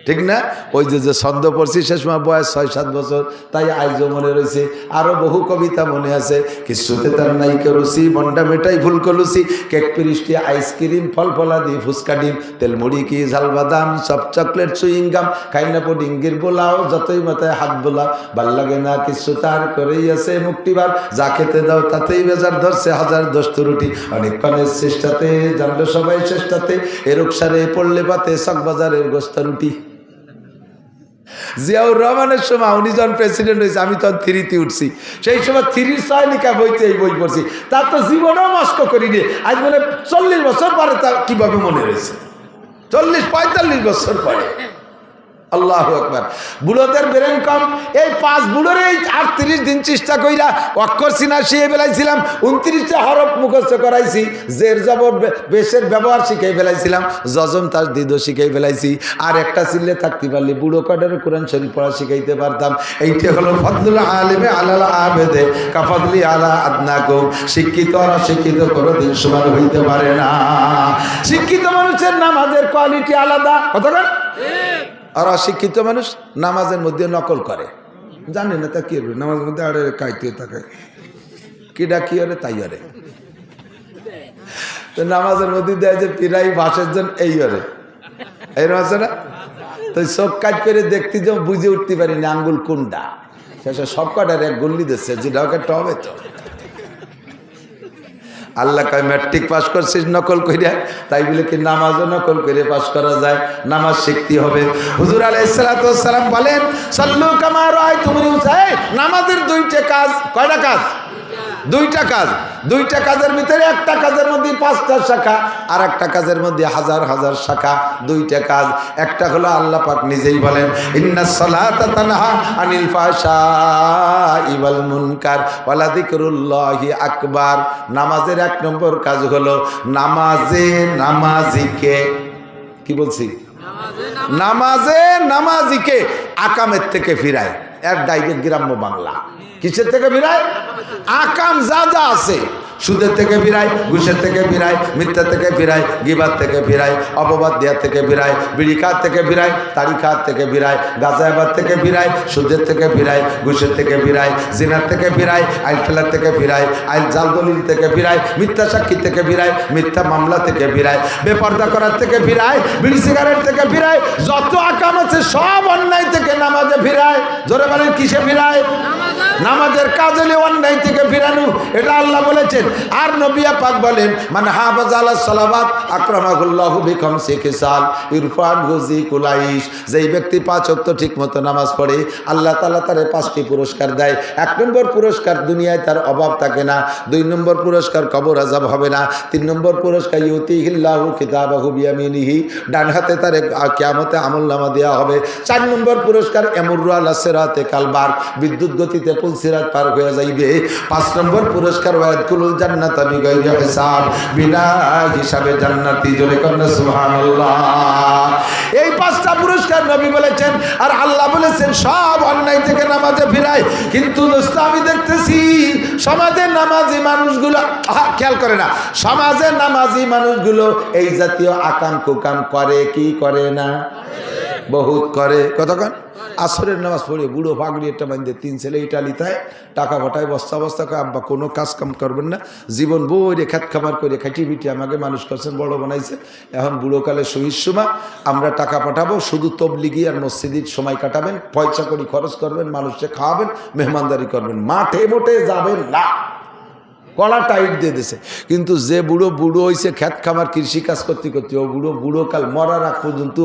ঠিক না? ওই যে ছন্দ পড়ছি সে সময় বয়স 6-7 বছর, তাই আইজও মনে রয়েছে। আরো বহু কবিতা মনে আছে। কিছুতে তার নাই কেরুসি, মন্ডা মেটাই ফুল কলুসি, কেক পিরিষ্টি, আইসক্রিম, ফল ফলাদি, ফুচকা ডিম, তেল মুড়ি কি ঝাল বাদাম, সব চকলেট সুইংগাম, খাইনা পুডিঙ্গির বোলাও, যতই মাথায় হাত বোলাও, ভাল লাগে না কিছু তার করেই আছে মুক্তিবার, যা খেতে দাও তাতেই বেজার ধরছে হাজার দোস্ত রুটি, অনেকক্ষণের চেষ্টাতে জানলো সবাই চেষ্টাতে, এরক সারে পড়লে পাতে চকবাজারের গোস্তা রুটি। জিয়াউর রহমানের সময় উনি যখন প্রেসিডেন্ট হয়েছে, আমি তখন 3-তে উঠছি, সেই সময় 3-র সৈনিকা বইতে এই বই পড়ছি। তার তো জীবনেও মস্ক করিনি, আজ মানে 40 বছর পরে তা কিভাবে মনে রয়েছে, 40-45 বছর পরে। আল্লাহু আকবার। বুড়োদের ব্রেন কম, এই 5 বুড়োর এই 38 দিন চেষ্টা কইরা অক্ষর চিনা শিখে ফেলাইছিলাম, 29টা হরফ মুখস্থ করাইছি, জের জবর বেশের ব্যবহার শিখে ফেলাইছিলাম, জজম তার দিদ শিখে ফেলাইছি, আর একটা চিল্লে থাকতে পারলে বুড়ো কাটার কোরআন শরীফ পড়া শিখাইতে পারতাম। এইটা হলো ফজলুল আলিমে আলাল আবেদে কাফাদলি আলা আদনাকুম। শিক্ষিত আর অশিক্ষিত কোনোদিন সমান হইতে পারে না। শিক্ষিত মানুষের নামাজের কোয়ালিটি আলাদা, কতক্ষণ? আর অশিক্ষিত মানুষ নামাজের মধ্যে নকল করে, জানে না তা কি হবে, নামাজের মধ্যে আরে কাইতে থাকে, কিডা কি হরে তাই হরে। তো নামাজের মধ্যে দেয় যে পিরাই ভাষের জন্য এই হরে, এরকম আছে না? তো সব কাজ করে দেখতে যাও, বুঝে উঠতে পারিনি আঙ্গুল কোনটা, শেষে সব কটার এক গুল্লি দিচ্ছে, যেটা ওকে টবে তো। আল্লাহ কয় ম্যাট্রিক পাস করছিস নকল কইরা, তাই বলে কি নামাজও নকল করে পাস করা যায়? নামাজ শিখতে হবে। হুজুর আলাইহিস সালাতু ওয়াস সালাম বলেন, সাল্লু কামা রাআইতুমুনি উসাল্লি। নামাজের 2টা কাজ, কয়টা কাজ? 2টা কাজ। 2টা কাজের ভিতরে একটা কাজের মধ্যে 5টা শাখা, আর একটা কাজের মধ্যে হাজার হাজার শাখা। 2টা কাজ, একটা হলো আল্লাহ পাক নিজেই বলেন, ইন্নাস সালাতা তানহা আনিল ফাহশাই ওয়াল মুনকার ওয়ালা যিকরুল্লাহি আকবার। নামাজের 1 নম্বর কাজ হলো নামাজিকে, কি বলছি? নামাজিকে আকামের থেকে ফিরায়। এক ডাইরেক্ট গ্রাম্য বাংলা, কিসের থেকে ফিরায়? আকাম যা যা আছে, সুদের থেকে ফিরায়, ঘুষের থেকে ফিরায়, মিথ্যা থেকে ফিরায়, গিবাত থেকে ফিরায়, অপবাদ দেওয়ার থেকে ফিরায়, বিড়ি খাওয়ার থেকে ফিরায়, তাড়ি খাওয়ার থেকে ফিরায়, গাঁজাবাদ থেকে ফিরায়, সুদের থেকে ফিরায়, ঘুষের থেকে ফিরায়, জিনার থেকে ফিরায়, আইল খেলার থেকে ফিরায়, আইল জাল দলিল থেকে ফিরায়, মিথ্যা সাক্ষী থেকে ফিরায়, মিথ্যা মামলা থেকে ফিরায়, বেপর্দা করার থেকে ফিরায়, বিড়ি সিগারেট থেকে ফিরায়, যত আকাম আছে সব অন্যায় থেকে নামাজে ফিরায়। জোরে বলেন কিসে ফিরায়? নামাজের কাজ হলে অন্যায় থেকে ফিরানো, এটা আল্লাহ বলেছেন। আর নবী পাক বলেন, মান হাফাজ আলা সালাওয়াত আকরামাহুল্লাহু বিখামসি খিসাল ইরফানহু যিকুলাইশ। যেই ব্যক্তি 5 ওয়াক্ত ঠিকমতো নামাজ পড়ে, আল্লাহ তাআলা তারে 5টি পুরস্কার দেয়। 1 নম্বর পুরস্কার, দুনিয়ায় তার অভাব থাকে না। 2 নম্বর পুরস্কার, কবর আযাব হবে না। 3 নম্বর পুরস্কার, ইউতিহিল্লাহু কিতাবাহু বিয়ামিনিহি, ডান হাতে তারে কিয়ামতে আমলনামা দেওয়া হবে। 4 নম্বর পুরস্কার, ইয়ামুরু আলা সিরাতে কালবার, বিদ্যুৎ গতিতে পুল সিরাত পার হয়ে যাইবে। 5 নম্বর পুরস্কার, ওয়ায়াদখুলুল জান্নাতা বিগাইরি হিসাব, বিনা হিসাবে জান্নাতি। জোরে কন্না সুবহানাল্লাহ। এই 5টা পুরস্কার নবী বলেছেন, আর আল্লাহ বলেছেন সব অন্যায় থেকে নামাজে ফিরায়। কিন্তু দোস্ত, আমি দেখতেছি সমাজের নামাজি মানুষগুলো খেয়াল করে না, সমাজের নামাজি মানুষগুলো এই জাতীয় আকাম কুকাম করে কি করে না? বহুত করে। কতক্ষণ? আসরের নামাজ পড়ে বুড়ো পাগড়ি একটা বান্ধে 3 ছেলে ইটালিতায় টাকা পাঠায়, বস্তা বস্তা করে, আব্বা কোনো কাজ কাম করবেন না, জীবন বইরে খাত খাবার করে খাটি পিটি আমাকে মানুষ করছেন, বড় বানাইছে। এখন বুড়োকালে শহীদ সময় আমরা টাকা পাঠাবো, শুধু তবলিগি আর মসজিদের সময় কাটাবেন, পয়সা করে খরচ করবেন, মানুষকে খাওয়াবেন, মেহমানদারি করবেন, মাঠে মোটে যাবেন না। কলা টাইট দিয়ে দিছে। কিন্তু যে বুড়ো বুড়ো হয়েছে খেত খামার কৃষি কাজ করতে করতে, ও বুড়ো কাল মরার আগ পর্যন্ত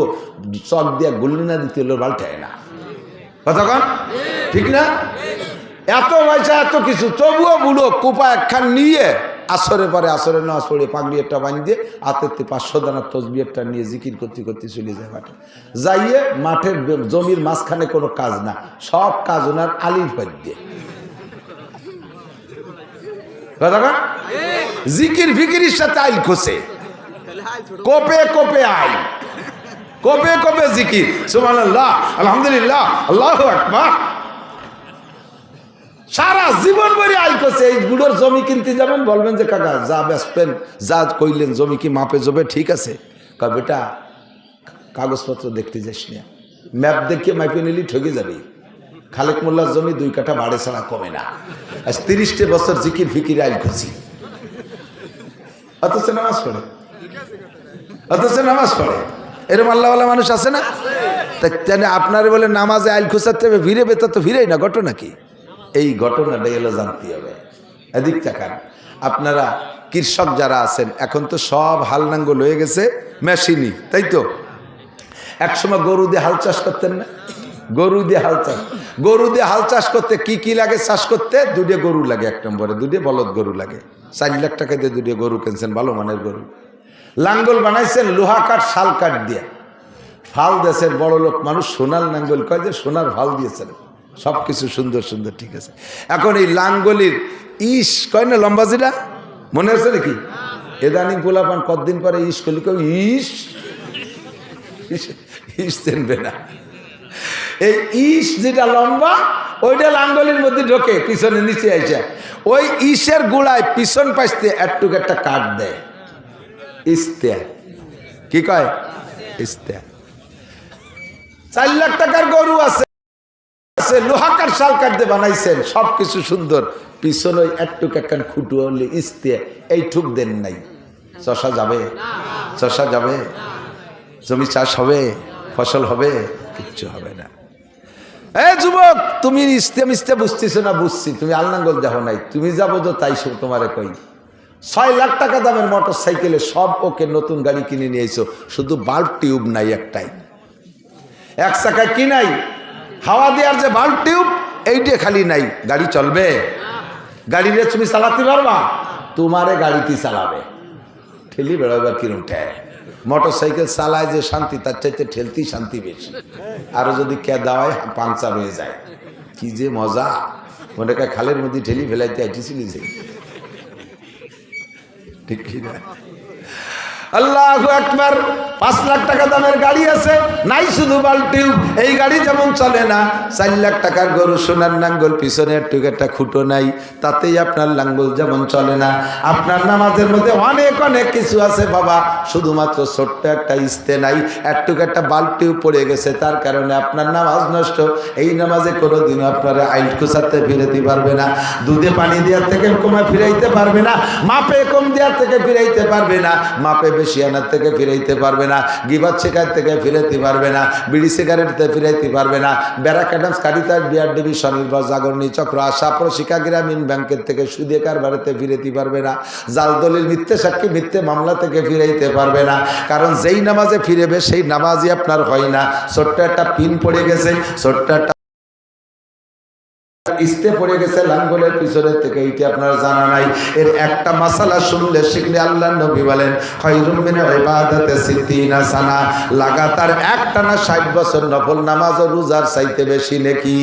চক দিয়ে গুল্লি না দিতে হলো পাল্টায় না। কতক্ষণ? ঠিক না? এত পয়সা এত কিছু, তবুও বুড়ো কোপা একখান নিয়ে আসরে পরে আসরের নামাজ পড়ে পাগড়ি একটা বাঁধিয়ে হাতের 500 দানার তসবি একটা নিয়ে জিকির করতে করতে চলে যায় মাঠে। যাইয়ে মাঠের জমির মাঝখানে কোনো কাজ না, সব কাজ ওনার আলির পর দিয়ে। জিকির ফিকিরির সাথে আইল খোসে, কোপে কোপে আইল, কোপে কোপে জিকির, সুবহানাল্লাহ, আলহামদুলিল্লাহ, আল্লাহু আকবার। সারা জীবন ভরে আইল করছে। এই বুড়োর জমি কিনতে যাবেন, বলবেন যে কাকা যা বেচবেন, যা কইলেন জমি কি মাপে জবে ঠিক আছে? বেটা কাগজপত্র দেখতে যাস না, ম্যাপ দেখিয়ে মাইপে নিলি ঠকে যাবি। খালেক মোল্লার জমি 2 কাঠা বাড়ে ছাড়া কমে না। আজ 30টে বছর জিকির ফিকির আইল খুশি, অথচ নামাজ পড়ে, এরম আল্লাহওয়ালা মানুষ আছে না? তাই আপনার বলে নামাজে আইল খুঁচাতে হবে, ভিড়ে বেতা তো ভিড়েই না, ঘটনা কি? এই ঘটনাটাই এলো জানতে হবে। এদিক তাকান, আপনারা কৃষক যারা আছেন এখন তো সব হাল নাঙ্গল হয়ে গেছে মেশিনই, তাই তো? একসময় গরু দিয়ে হাল চাষ করতেন না? গরু দিয়ে হাল চাষ করতে কি কি লাগে চাষ করতে? 2টে গরু লাগে, 1 নম্বরে 2টে বলদ গরু লাগে। 4 লাখ টাকা দিয়ে 2টে গরু কিনছেন, ভালো মানের গরু। লাঙ্গল বানাইছেন লোহা কাঠ শাল কাঠ দিয়ে, ফাল দেশের বড় লোক মানুষ সোনার লাঙ্গল কয় যে সোনার ফাল দিয়েছেন, সব কিছু সুন্দর সুন্দর, ঠিক আছে। এখন এই লাঙ্গলির ইস কয় না লম্বাজিরা, মনে আছে নাকি? এদানি গোলাপান কতদিন পরে ইস করলি, কেউ ইস চেনবে না। এই ইস যেটা লম্বা ওইটা লাঙ্গলের মধ্যে ঢোকে, পিছনে নিচে আইসা ওই ইসের গুড়ায় পিছন পাশতে একটুক একটা কাঠ দেয়, ইস্তেয়ার। কি কয়? ইস্তেয়ার। 4 লাখ টাকার গরু আছে, লোহা কাঠ শাল কাঠ দিয়ে বানাইছেন, সবকিছু সুন্দর, পিছনে ওই একটুক একখান খুঁটু হলে ইস্তেয়ার, এই ঠুক দেন নাই। চষা যাবে? চষা যাবে? জমি চাষ হবে? ফসল হবে? কিচ্ছু হবে না। যুবক, তুমি ইস্তে বুঝতেছো না? বুঝছি, তুমি আলনাঙ্গল দেখো নাই, তুমি যাবো তো তাই সব তোমারে কই। 6 লাখ টাকা দামের মোটর সাইকেলে সব ওকে নতুন গাড়ি কিনে নিয়েছো, শুধু বাল্ব টিউব নাই একটাই, 1 চাকায় কি নাই? হাওয়া দেওয়ার যে বাল্ব টিউব এইটা খালি নাই। গাড়ি চলবে? গাড়িরে তুমি চালাতে পারবা? তোমারে গাড়িতে চালাবে, ঠেলি বেড়াবার কিরম ঠেয়। মোটর সাইকেল চালায় যে শান্তি, তার চাইতে ঠেলতেই শান্তি বেশি। আরো যদি কেদা হয় পাংচার হয়ে যায়, কি যে মজা। মনে হয় খালের মধ্যে ঠেলি ফেলাইতে আইটিছিলি যে, ঠিক কিনা? আল্লাহু আকবার। 5 লাখ টাকা দামের গাড়ি আছে, নাই শুধু বাল্টিউ। এই গাড়ি যেমন চলে না, 4 লাখ টাকার গরু সোনার নাঙ্গল, পিছনে একটু একটা খুঁটো নাই, তাতেই আপনার লাঙ্গল যেমন চলে না। আপনার নামাজের মধ্যে অনেক অনেক কিছু আছে বাবা, শুধুমাত্র ছোট্ট একটা ইস্তে নাই, একটু একটা বাল্টিউ পড়ে গেছে, তার কারণে আপনার নামাজ নষ্ট। এই নামাজে কোনোদিনও আপনারা আইল কুচাতে ফিরাইতে পারবে না, দুধে পানি দেওয়ার থেকে কমে ফিরাইতে পারবে না, মাপে কম দেওয়ার থেকে ফিরাইতে পারবে না, মাপে বেশি আনার থেকে ফিরাইতে পারবে না, গিবাত শিকার থেকে ফিরাইতে পারবে না, বিড়ি সিগারেট থেকে ফিরাইতে পারবে না, ব্যারাকাডামস কারিতার বিআরডিবি স্বনির্ভর জাগরণী চক্র আশা প্রশিকা গ্রামীণ ব্যাংকের থেকে সুদে কারবারেতে ফিরাইতে পারবে না, জাল দলিল মিথ্যে সাক্ষী মিথ্যে মামলা থেকে ফিরাইতে পারবে না। কারণ যেই নামাজে ফিরেবে সেই নামাজই আপনার হয় না। ছোট্ট একটা পিন পড়ে গেছে, ছোট্ট একটা ইস্তে পড়ে গেছে লাঙ্গলের পিছনের থেকে, এইটা আপনার জানা নাই। এর একটা মাসালা শুনলে শিখলে আল্লাহর নবী বলেন খায়রুম মিন ইবাদাতি 60 সানা, লাগাতার একটানা 60 বছর নফল নামাজ ও রোজার চাইতে বেশি নেকি।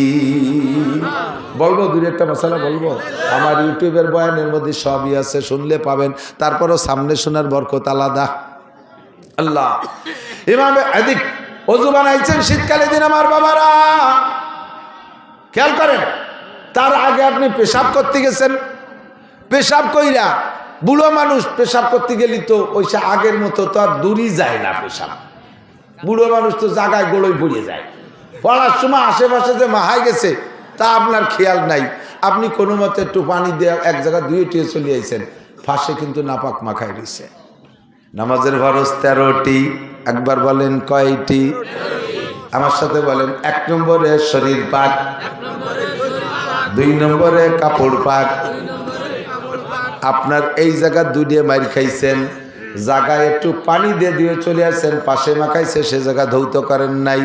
বলবো 2-1টা মাসালা বলবো, আমার ইউটিউবের বয়ানের মধ্যে সবই আছে, শুনলে পাবেন। তারপরও সামনে শোনার বরকত আলাদা। আল্লাহ ইমাম এদিক ওযু বানাইছেন শীতকালে দিন আমার বাবারা, খেয়াল করেন। তার আগে আপনি পেশাব করতে গেছেন, পেশাব কইরা বুড়ো মানুষ পেশাব করতে গেলি তো ওইসা আগের মতো তো আর দূরই যায় না পেশাব। বুড়ো মানুষ তো জায়গায় গোড়ই পড়িয়ে যায়, পড়ার সময় আশেপাশে যে মাহাই গেছে তা আপনার খেয়াল নাই। আপনি কোনো মতে একটু পানি দিয়ে এক জায়গায় ধুয়ে টুয়ে চলে আইছেন, ফাঁসে কিন্তু নাপাক মাখাই রয়েছে। নামাজের ফরজ 13টি, একবার বলেন কয়টি? আমার সাথে বলেন। 1 নম্বরে শরীর পাক, 2 নম্বরে কাপড় পাক। আপনার এই জায়গা 2 দিয়ে মাইর খাইছেন, জায়গায় একটু পানি দিয়ে দিয়ে চলে আসছেন, পাশে মাখাইছে সে জায়গা ধৌত করেন নাই।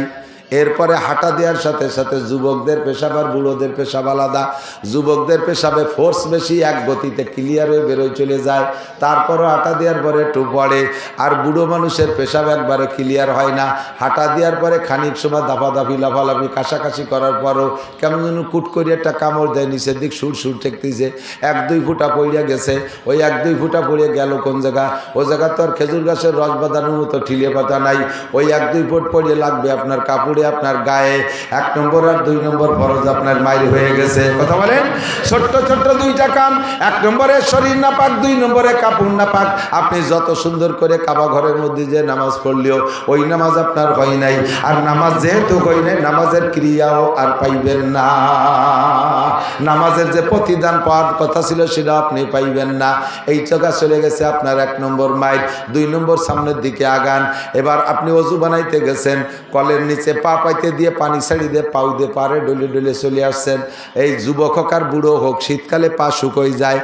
এরপরে হাঁটা দেওয়ার সাথে সাথে যুবকদের পেশাব আর বুড়োদের পেশাব আলাদা। যুবকদের পেশাবে ফোর্স বেশি, এক গতিতে ক্লিয়ার হয়ে বেরোয় চলে যায়, তারপরও হাঁটা দেওয়ার পরে একটু পড়ে। আর বুড়ো মানুষের পেশাব একবারে ক্লিয়ার হয় না, হাঁটা দেওয়ার পরে খানিক সময় দাফাদাফি লাফালাফি কাশাকাশি করার পরও কেমন যেন কুট করে একটা কামড় দেয়, নিচের দিক সুর সুর ঠেকতেছে, 1-2 ফুটা পড়িয়া গেছে। ওই 1-2 ফুটা পড়িয়ে গেল কোন জায়গা? ও জায়গা তো আর খেজুর গাছের রস বাঁধানোর মতো ঠিলে পাতা নাই। ওই 1-2 ফুট পড়িয়ে লাগবে আপনার কাপড়ে আপনার গায়ে 1 নম্বর আর 2 নম্বর ফরজ আপনার মাইর হয়ে গেছে। কথা বলেন, ছোট্ট ছোট্ট 2টা কাম। 1 নম্বরে শরীর নাপাক, 2 নম্বরে কাপড় নাপাক। আপনি যত সুন্দর করে কাবা ঘরের মধ্যে যে নামাজ পড়লেও ওই নামাজ আপনার হয় নাই। আর নামাজ যেহেতু হয় নাই, নামাজের ক্রিয়াও আর পাইবেন না। নামাজের যে প্রতিদান পাওয়ার কথা ছিল সেটা আপনি পাইবেন না। এই জায়গা চলে গেছে আপনার 1 নম্বর মাইল। 2 নম্বর সামনের দিকে আগান। এবার আপনি অজু বানাইতে গেছেন, কলের নিচে পা পাইতে দিয়ে পানি ছাড়ি দিয়ে পাউ দিয়ে পারে ডলে ডলে চলে আসছেন। এই যুবক হোক আর বুড়ো হোক, শীতকালে পা শুকোয় যায়,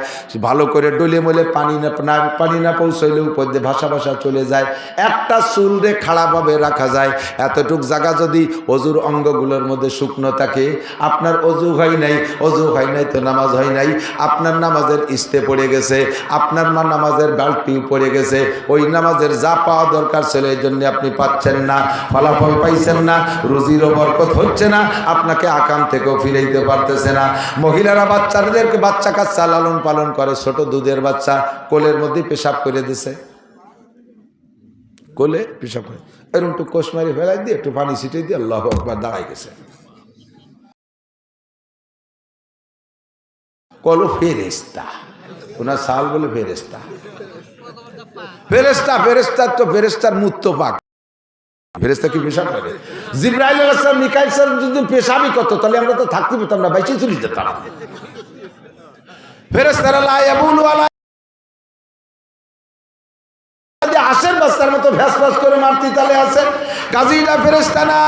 ভালো করে ডলে মলে পানি না পৌঁছইলে উপর দিয়ে ভাসা ভাসা চলে যায়। একটা চুল রে খাড়াভাবে রাখা যায়। এতটুক জায়গা যদি অজুর অঙ্গগুলোর মধ্যে শুকনো থাকে, আপনার অজু হয় নাই, অজু হয় নাই তো নামাজ হয় নাই। আপনার নামাজের ইস্তে পড়ে গেছে, আপনার নামাজের বালতিও পড়ে গেছে। ওই নামাজের যা পাওয়া দরকার ছিল এই জন্য আপনি পাচ্ছেন না, ফলাফল পাইছেন না, রুজিরও বরকত হচ্ছে না, আপনাকে আকাম থেকেও ফিরাইতে পারতেছে না। মহিলারা বাচ্চাদেরকে বাচ্চা কাচ্চা লালন পালন করে, ছোট দুধের বাচ্চা কোলের মধ্যে পেশাব করে দিছে, কোলে পেশাব করে এরকম একটু কোষমারি ফেলাই দিয়ে একটু পানি ছিটিয়ে দিয়ে আল্লাহু আকবার দাঁড়াই গেছে। কলো ফেরেস্তা, ওনার সাল বলে ফেরেস্তা। ফেরেস্তা ফেরেস্তা তো ফেরেস্তার মুত্ত পাক। ফেরেস্তা কি পেশাব করে? জিবরাইল আলাইহিস সালাম, মিকাইল সালাম যদি পেশাবই করতো তাহলে আমরা তো থাকতে পেতাম না, বাইচে চলে যেতাম। ফেরেস্তারা লা ইয়াবুলু আলা আসের বাচ্চার মতো ভ্যাস ভ্যাস করে মারতি তালে আছে। কাজীরা ফেরেশতা না,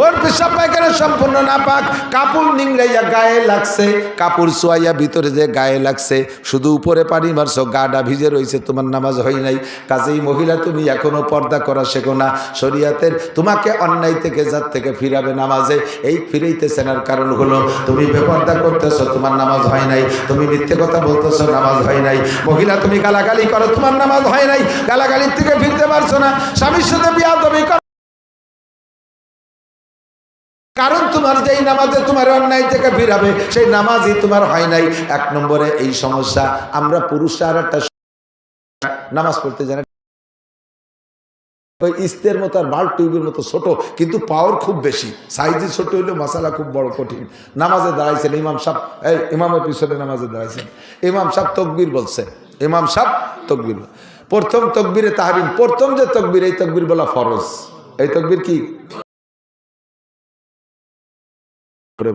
ওর পেশাব পায়খানা সম্পূর্ণ নাপাক। কাপড় নিংড়াইয়া গায়ে লাগছে, কাপড় সোয়াইয়া ভিতরে যে গায়ে লাগছে, শুধু উপরে পানি মারছো, গাটা ভিজে রয়েছে, তোমার নামাজ হয় নাই। কাজেই মহিলা তুমি এখনো পর্দা করা শেখো না। শরীয়তের তোমাকে অন্যায় থেকে জাত থেকে ফিরাবে নামাজে। এই ফিরাইতেছেন আর কারণ হলো তুমি বেপর্দা করতেছো, তোমার নামাজ হয় নাই। তুমি মিথ্যে কথা বলতেছো, নামাজ হয় নাই। মহিলা তুমি গালাগালি করো, তোমার নামাজ হয় নাই। গালাগালির থেকে ফিরতে পারছো না। স্বামীর সাথে বিয়াদবি করো, কারণ তোমার যেই নামাজে তোমার অন্যায় থেকে ফিরাবে সেই নামাজই তোমার হয় নাই। 1 নম্বরে এই সমস্যা। আমরা পুরুষরা আর একটা নামাজ পড়তে জানি, ওই ইস্তের মতো আর বাল্ব টিউবের মতো ছোট, কিন্তু পাওয়ার খুব বেশি। সাইজে ছোট হইলেও মশালা খুব বড়, কঠিন। নামাজে দাঁড়াইছেন ইমাম সাহেব, এই ইমামের পিছনে নামাজে দাঁড়াইছেন, ইমাম সাহেব তকবীর বলছে, ইমাম সাহেব তকবীর, প্রথম তকবীরে তাহরিম, প্রথম যে তকবীর, এই তকবীর বলা ফরজ। এই তকবীর কি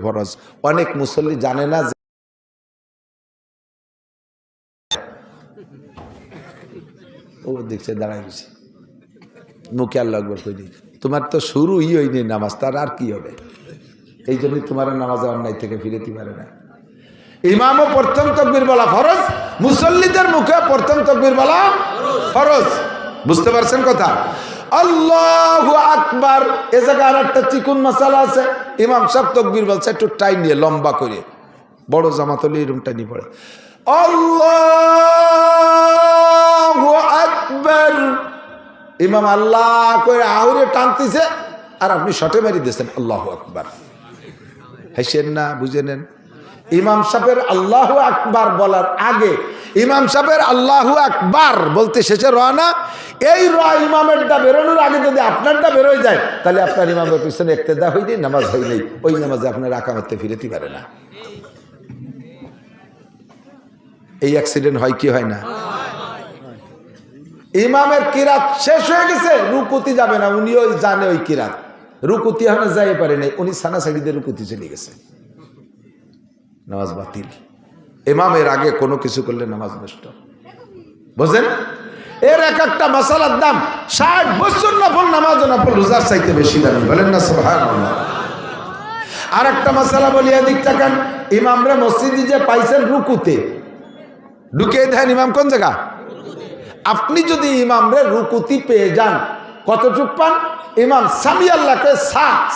ফরজ? অনেক মুসল্লি জানে না যে ও দেখছে দাঁড়াই গেছে, মুখে আল্লাহু আকবার কই দিই, তোমার তো শুরুই হয়নি নামাজ, তার আর কি হবে? এই জন্যই তোমার নামাজে অন্যায় থেকে ফিরেতে পারে না। ইমামও প্রথম তাকবীর বলা ফরজ, মুসল্লিদের মুখে প্রথম তাকবীর বলা ফরজ। বুঝতে পারছেন কথা? আল্লাহু আকবার। এ জায়গায় আর একটা চিকুন মাসালা আছে। ইমাম সাহেব তাকবীর বলছে একটু টাইম নিয়ে, লম্বা করে, বড় জামাত হলে এরকম টাইনি পড়ে, আল্লাহু আকবার। ইমাম আল্লাহ করে আহুরে টানতেছে আর আপনি শটে মারি দিয়েছেন আল্লাহু আকবার। হাসেন না, বুঝে নেন। ইমাম সাহেবের আল্লাহু আকবার বলার আগে, ইমাম সাহেবের আল্লাহু আকবার বলতে শেষে রওনা, এই ইমামেরটা বেরোনোর আগে যদি আপনারটা বেরোয় যায় তাহলে আপনার ইমামের পিছনে ইক্তেদা হয়ে যায়, নামাজ হয় নাই। ওই নামাজে আপনার আকামতে ফিরেতে পারে না। এই অ্যাক্সিডেন্ট হয় কি হয় না? ইমামের কিরাত শেষ হয়ে গেছে, রুকুতি যাবে না, উনিও জানে ওই কিরাত, রুকুতি এখনো যাই পারে নাই, উনি সানাসাড়িতে রুকুতি চলে গেছে, নামাজ বাতিল। ইমামের আগে কোনো কিছু করলে নামাজ নষ্ট। বুঝেন? এর এক একটা মাসালার দাম 60 বছর নফল নামাজ, নফল রোজার চাইতে বেশি দামি। বলেন না সুবহানাল্লাহ। আর একটা মাসালা বলি, এদিক তাকান। ইমামরা মসজিদে যে পাইছেন রুকুতে, ঢুকিয়ে দেন ইমাম কোন জায়গা? আপনি যদি ইমামরে রুকুতি পেয়ে যান, কতটুক পান? ইমাম সামি আল্লাহকে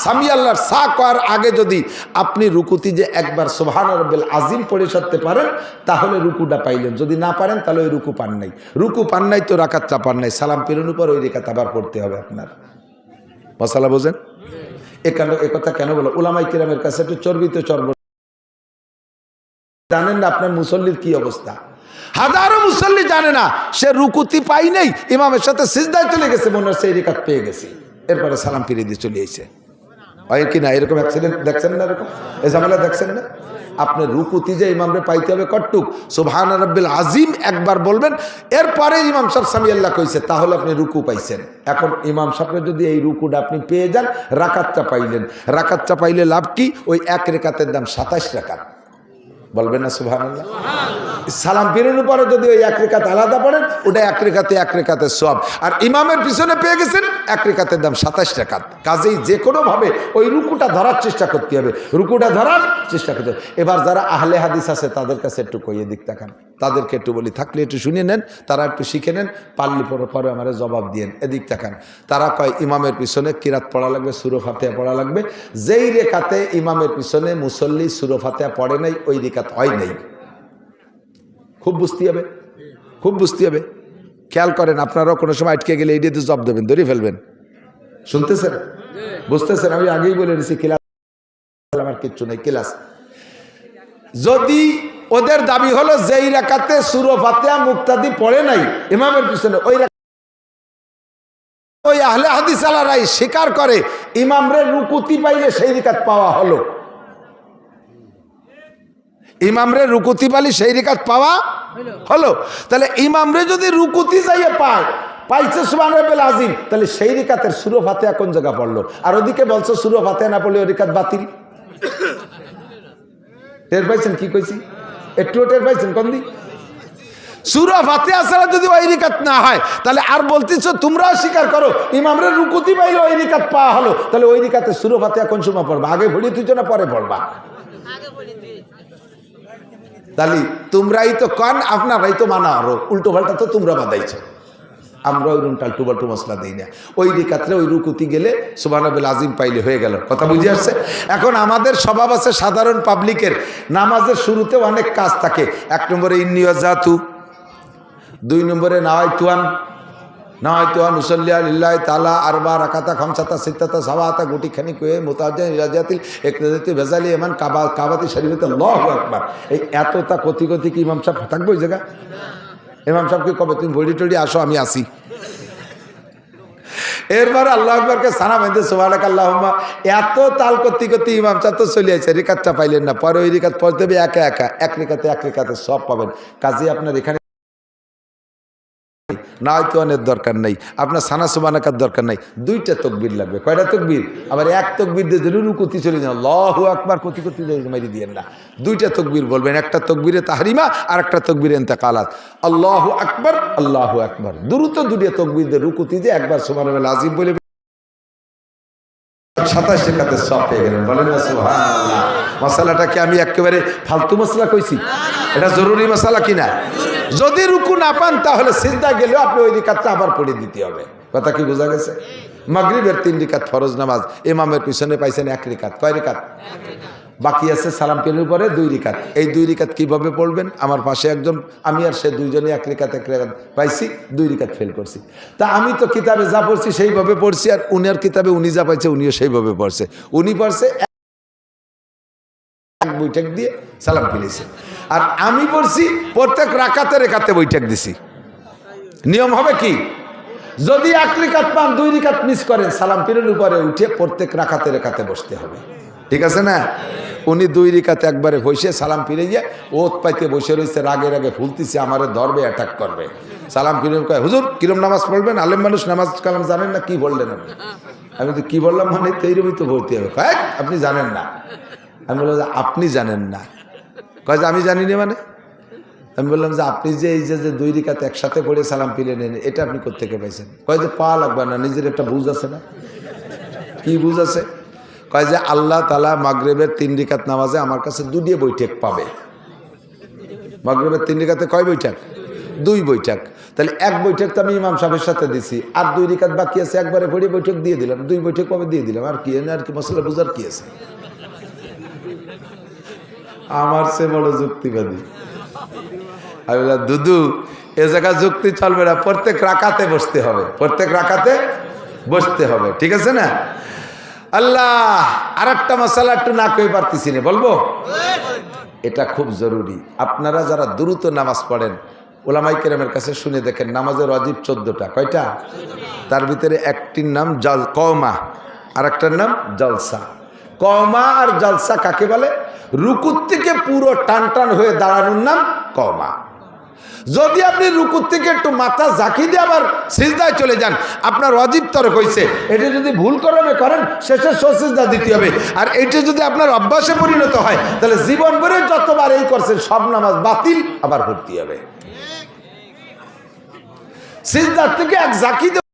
সামি আল্লাহর সা করার আগে যদি আপনি রুকুতি যে একবার সুবহান রাব্বিল আজিম পড়ে সারতে পারেন তাহলে রুকুটা পাইলেন। যদি না পারেন তাহলে ওই রুকু পান নাই। রুকু পান নাই তো রাকাতটা পান নাই, সালাম পেরোনোর পর ওই রেখাত আবার পড়তে হবে আপনার। মশালা বোঝেন? এ কথা কেন বলো? উলামায়ে কিরামের কাছে একটু চর্বিতে চর্ব, জানেন না আপনার মুসল্লির কি অবস্থা? হাজারো মুসল্লি জানে না সে রুকুতি পাই নাই, ইমামের সাথে সিজদায় চলে গেছে, মনে হচ্ছে এই রেখাত পেয়ে গেছি, এরপরে সালাম ফিরে দিয়ে চলে এসে। হয় কি না? এরকম অ্যাক্সিডেন্ট দেখছেন না? এরকম এই ঝামেলা দেখছেন না? আপনি রুকুতি যে ইমামরে পাইতে হবে কটুক, সুবহান রাব্বিল আজিম একবার বলবেন, এরপরে ইমাম সাহেব সামি আল্লাহ কইছে, তাহলে আপনি রুকু পাইছেন। এখন ইমাম সাহেবের যদি এই রুকুটা আপনি পেয়ে যান, রাকাতটা পাইলেন। রাকাতটা পাইলে লাভ কি? ওই এক রেকাতের দাম 27 রাকাত। বলবেন না সুবহানাল্লাহ? সালাম ফিরানোর পরে যদি ওই এক রেখাত আলাদা পড়েন, ওটা এক রেখাতের সব। আর ইমামের পিছনে পেয়ে গেছেন, এক রেখাতের দাম 27 রাকাত। কাজেই যে কোনোভাবে ওই রুকুটা ধরার চেষ্টা করতে হবে, রুকুটা ধরার চেষ্টা করতে হবে। এবার যারা আহলে হাদিস আছে তাদের কাছে একটু কইয়ে দিক দেখান, তাদেরকে একটু বলি, থাকলে একটু শুনে নেন, তারা একটু শিখে নেন, পারলে পরে আমার জবাব দিয়েন। এদিক দেখান। তারা কয় ইমামের পিছনে কিরাত পড়া লাগবে, সূরা ফাতিহা পড়া লাগবে। যেই রেখাতে ইমামের পিছনে মুসল্লি সূরা ফাতিহা পড়ে নাই, ওই রেখাত হয় নাই। খুব বুঝতে হবে, খুব বুঝতে হবে। খেয়াল করেন, আপনারাও কোনো সময় আটকে গেলে এইটাতে জব দেবেন, ধরে ফেলবেন। শুনতেছেন? বুঝতেছেন? আমি আগেই বলে দিয়েছি, ক্লাস আমার কিচ্ছু নেই, ক্লাস। যদি ওদের দাবি হলো যেই রাকাতে সূরা ফাতিহা মুক্তাদি পড়ে নাই ইমামের পিছনে, ওই আহলে হাদিস আলারাই স্বীকার করে ইমামরে রুকুতি পাইলে সেই রিকাত পাওয়া হলো, ইমামরে রুকুতি পাইলে সেই রিকাত পাওয়া হলো। তাহলে ইমামরে যদি রুকুতি যাইয়ে পাইছে সুবহান রাব্বিল আযীম, তাহলে সেই রিকাতের সূরা ফাতিহা কোন জায়গা পড়লো? আর ওদিকে বলছো সূরা ফাতিহা না পড়লে ওই রিকাত বাতিল। টের পাইছেন কি কইছি? একটু টের পাইছেন? কোন দিক? সূরা ফাতিহা ছাড়া যদি ওই রিকাত না হয়, তাহলে আর বলতেছো তোমরাও স্বীকার করো ইমামরে রুকুতি পাইলে ওই রিকাত পাওয়া হলো, তাহলে ওই রিকাতে সূরা ফাতিহা কোন সময় পড়বা? আগে ভরি তুই না পরে পড়বা? তাহলে তোমরাই তো কন, আপনারাই তো মানা আরো উল্টো পাল্টা তো তোমরা বাদাইছো, আমরা ওই টাল্টু বাল্টু মশলা দিই না। ওই রিকাতে ওই রুকুতি গেলে সুবহান রাব্বিল আযীম পাইলে হয়ে গেল। কথা বুঝে আসছে? এখন আমাদের স্বভাব আছে সাধারণ পাবলিকের, নামাজের শুরুতে অনেক কাজ থাকে। 1 নম্বরে ইন্নী ওয়াজাতু, 2 নম্বরে নাওয়াইতুয়ান উসাল্লি লিল্লাহি তাআলা আরবা রাকাতা খামসাতা সিত্তাতা সাবাতা গুটি খানি কয়ে মুতাজ্জিন ইরাজাতিল একরাজাতি বেজালি এমান কাবাতি শরীফতে আল্লাহু আকবার। এই এতটা কতি কি ইমাম সাহেব থাকবে ওই জায়গা? ইমাম সাহেবকে কবে তুমি বডি টডি আসো, আমি আসি। এরপরে আল্লাহু আকবারকে সানা বেঁধে সুবহানাক আল্লাহুম্মা, এত তাল করতে ইমাম সাহেব তো চলে আসে, রিকাতটা পাইলেন না। পরে ওই রিকাত পড়তে হবে একা এক রেখাতে সব পাবেন। কাজে আপনার এখানে নাওয়াইতুয়ানের দরকার নাই, আপনার সানা সুবহানাকার দরকার নাই, 2টা তাকবীর লাগবে। কয়টা তাকবীর? আবার এক তাকবীর দিয়ে যদি রুকুতি চলে যান, আল্লাহু আকবার কতি মারি দিয়েন না। 2টা তাকবীর বলবেন, একটা তাকবীরে তাহরিমা আর একটা তাকবীরে ইন্তেকালাত। আল্লাহু আকবার, আল্লাহু আকবার, দ্রুত 2টা তাকবীর দিয়ে রুকুতি দিয়ে একবার সুবহানাল্লাহ আযীম বলে 27 রেখাতে সব পেয়ে গেলেন। বলেন না সুবহানাল্লাহ। মাসালাটাকে আমি একেবারে ফালতু মশলা কইছি? এটা জরুরি মশলা কিনা? যদি রুকু না পান তাহলে সিজদা গেলেও আপনি ওই রিকাতটা আবার পড়ে দিতে হবে। কথা কি বোঝা গেছে? মাগরিবের 3 রিকাত ফরজ নামাজ, ইমামের পিছনে পাইছেন 1 রিকাত। কয় রিকাত বাকি আছে? সালাম ফিরানোর পরে 2 রিকাত। এই 2 রিকাত কিভাবে পড়বেন? আমার পাশে একজন, আমি আর সে দুইজনে 1 রিকাত পাইছি, 2 রিকাত ফেল করছি। তা আমি তো কিতাবে যা পড়ছি সেইভাবে পড়ছি, আর উনার কিতাবে উনি যা পাইছে উনিও সেইভাবে পড়ছে। উনি পড়ছে 1 বৈঠক দিয়ে সালাম ফিরেছে, আর আমি পড়ছি প্রত্যেক রেখাতে বৈঠক দিছি। নিয়ম হবে কি? যদি 1 রিকাত পান, 2 রিকাত মিস করেন, সালাম ফিরানোর উপরে উঠে প্রত্যেক রেখাতে বসতে হবে। ঠিক আছে না? উনি 2 রিকাতে একবারে বসে সালাম ফিরে গিয়ে ওত পাইতে বসে রয়েছে, রাগে ফুলতেছে, আমারে ধরবে, অ্যাটাক করবে। সালাম ফিরে কয়, হুজুর কিরম নামাজ পড়বেন? আলেম মানুষ নামাজ কালাম জানেন না, কি বললেন আপনি? আমি তো কি বললাম, মানে এইরকমই তো ভর্তি হবে। কয় আপনি জানেন না। আমি বললাম যে আপনি জানেন না। কয় যে আমি জানি না মানে? আমি বললাম যে আপনি যে এই যে 2 রিকাত একসাথে পড়ে সালাম ফিরে নেন, এটা আপনি কোত্থেকে পাইছেন? কয় যে পা লাগবে না, নিজের একটা বুঝ আছে না। কি বুঝ আছে? কয় যে আল্লাহ তাআলা মাগরিবের 3 রিকাত নামাজে আমার কাছে 2 বৈঠক পাবে। মাগরিবের 3 রিকাতে কয় বৈঠক? 2 বৈঠক। তাহলে 1 বৈঠক তো আমি ইমাম সাহেবের সাথে দিছি, আর 2 রিকাত বাকি আছে, একবারে পড়ে বৈঠক দিয়ে দিলাম, 2 বৈঠক পাবে দিয়ে দিলাম। আর কি আর কি মশলা বুঝার কি আছে? আমার সে বড় যুক্তিবাদী। আমি বললাম দুদু, এ জায়গা যুক্তি চলবে না, প্রত্যেক রাকাতে বসতে হবে, প্রত্যেক রাকাতে বসতে হবে। ঠিক আছে না? আল্লাহ, আর একটা মশলা একটু না কই পারতেছি না, বলবো? এটা খুব জরুরি। আপনারা যারা দ্রুত নামাজ পড়েন, ওলামাই কেরামের কাছে শুনে দেখেন, নামাজের ওয়াজিব 14টা। কয়টা? তার ভিতরে একটির নাম কওমা, আর একটার নাম জলসা। কওমা আর জালসা কাকে বলে? রুকুর থেকে পুরো টান টান হয়ে দাঁড়ানোর নাম কওমা। যদি আপনি রুকুর থেকে একটু মাথা ঝাঁকি দিয়ে আবার সিজদায় চলে যান, আপনার ওয়াজিব তরক হয়েছে। এটা যদি ভুল করেন শেষে সিজদা দিতে হবে। আর এটা যদি আপনার অভ্যাসে পরিণত হয়, তাহলে জীবন ভরে যতবার এই করছেন সব নামাজ বাতিল, আবার ভর্তি হবে। সিজদার থেকে এক ঝাঁকি দিয়ে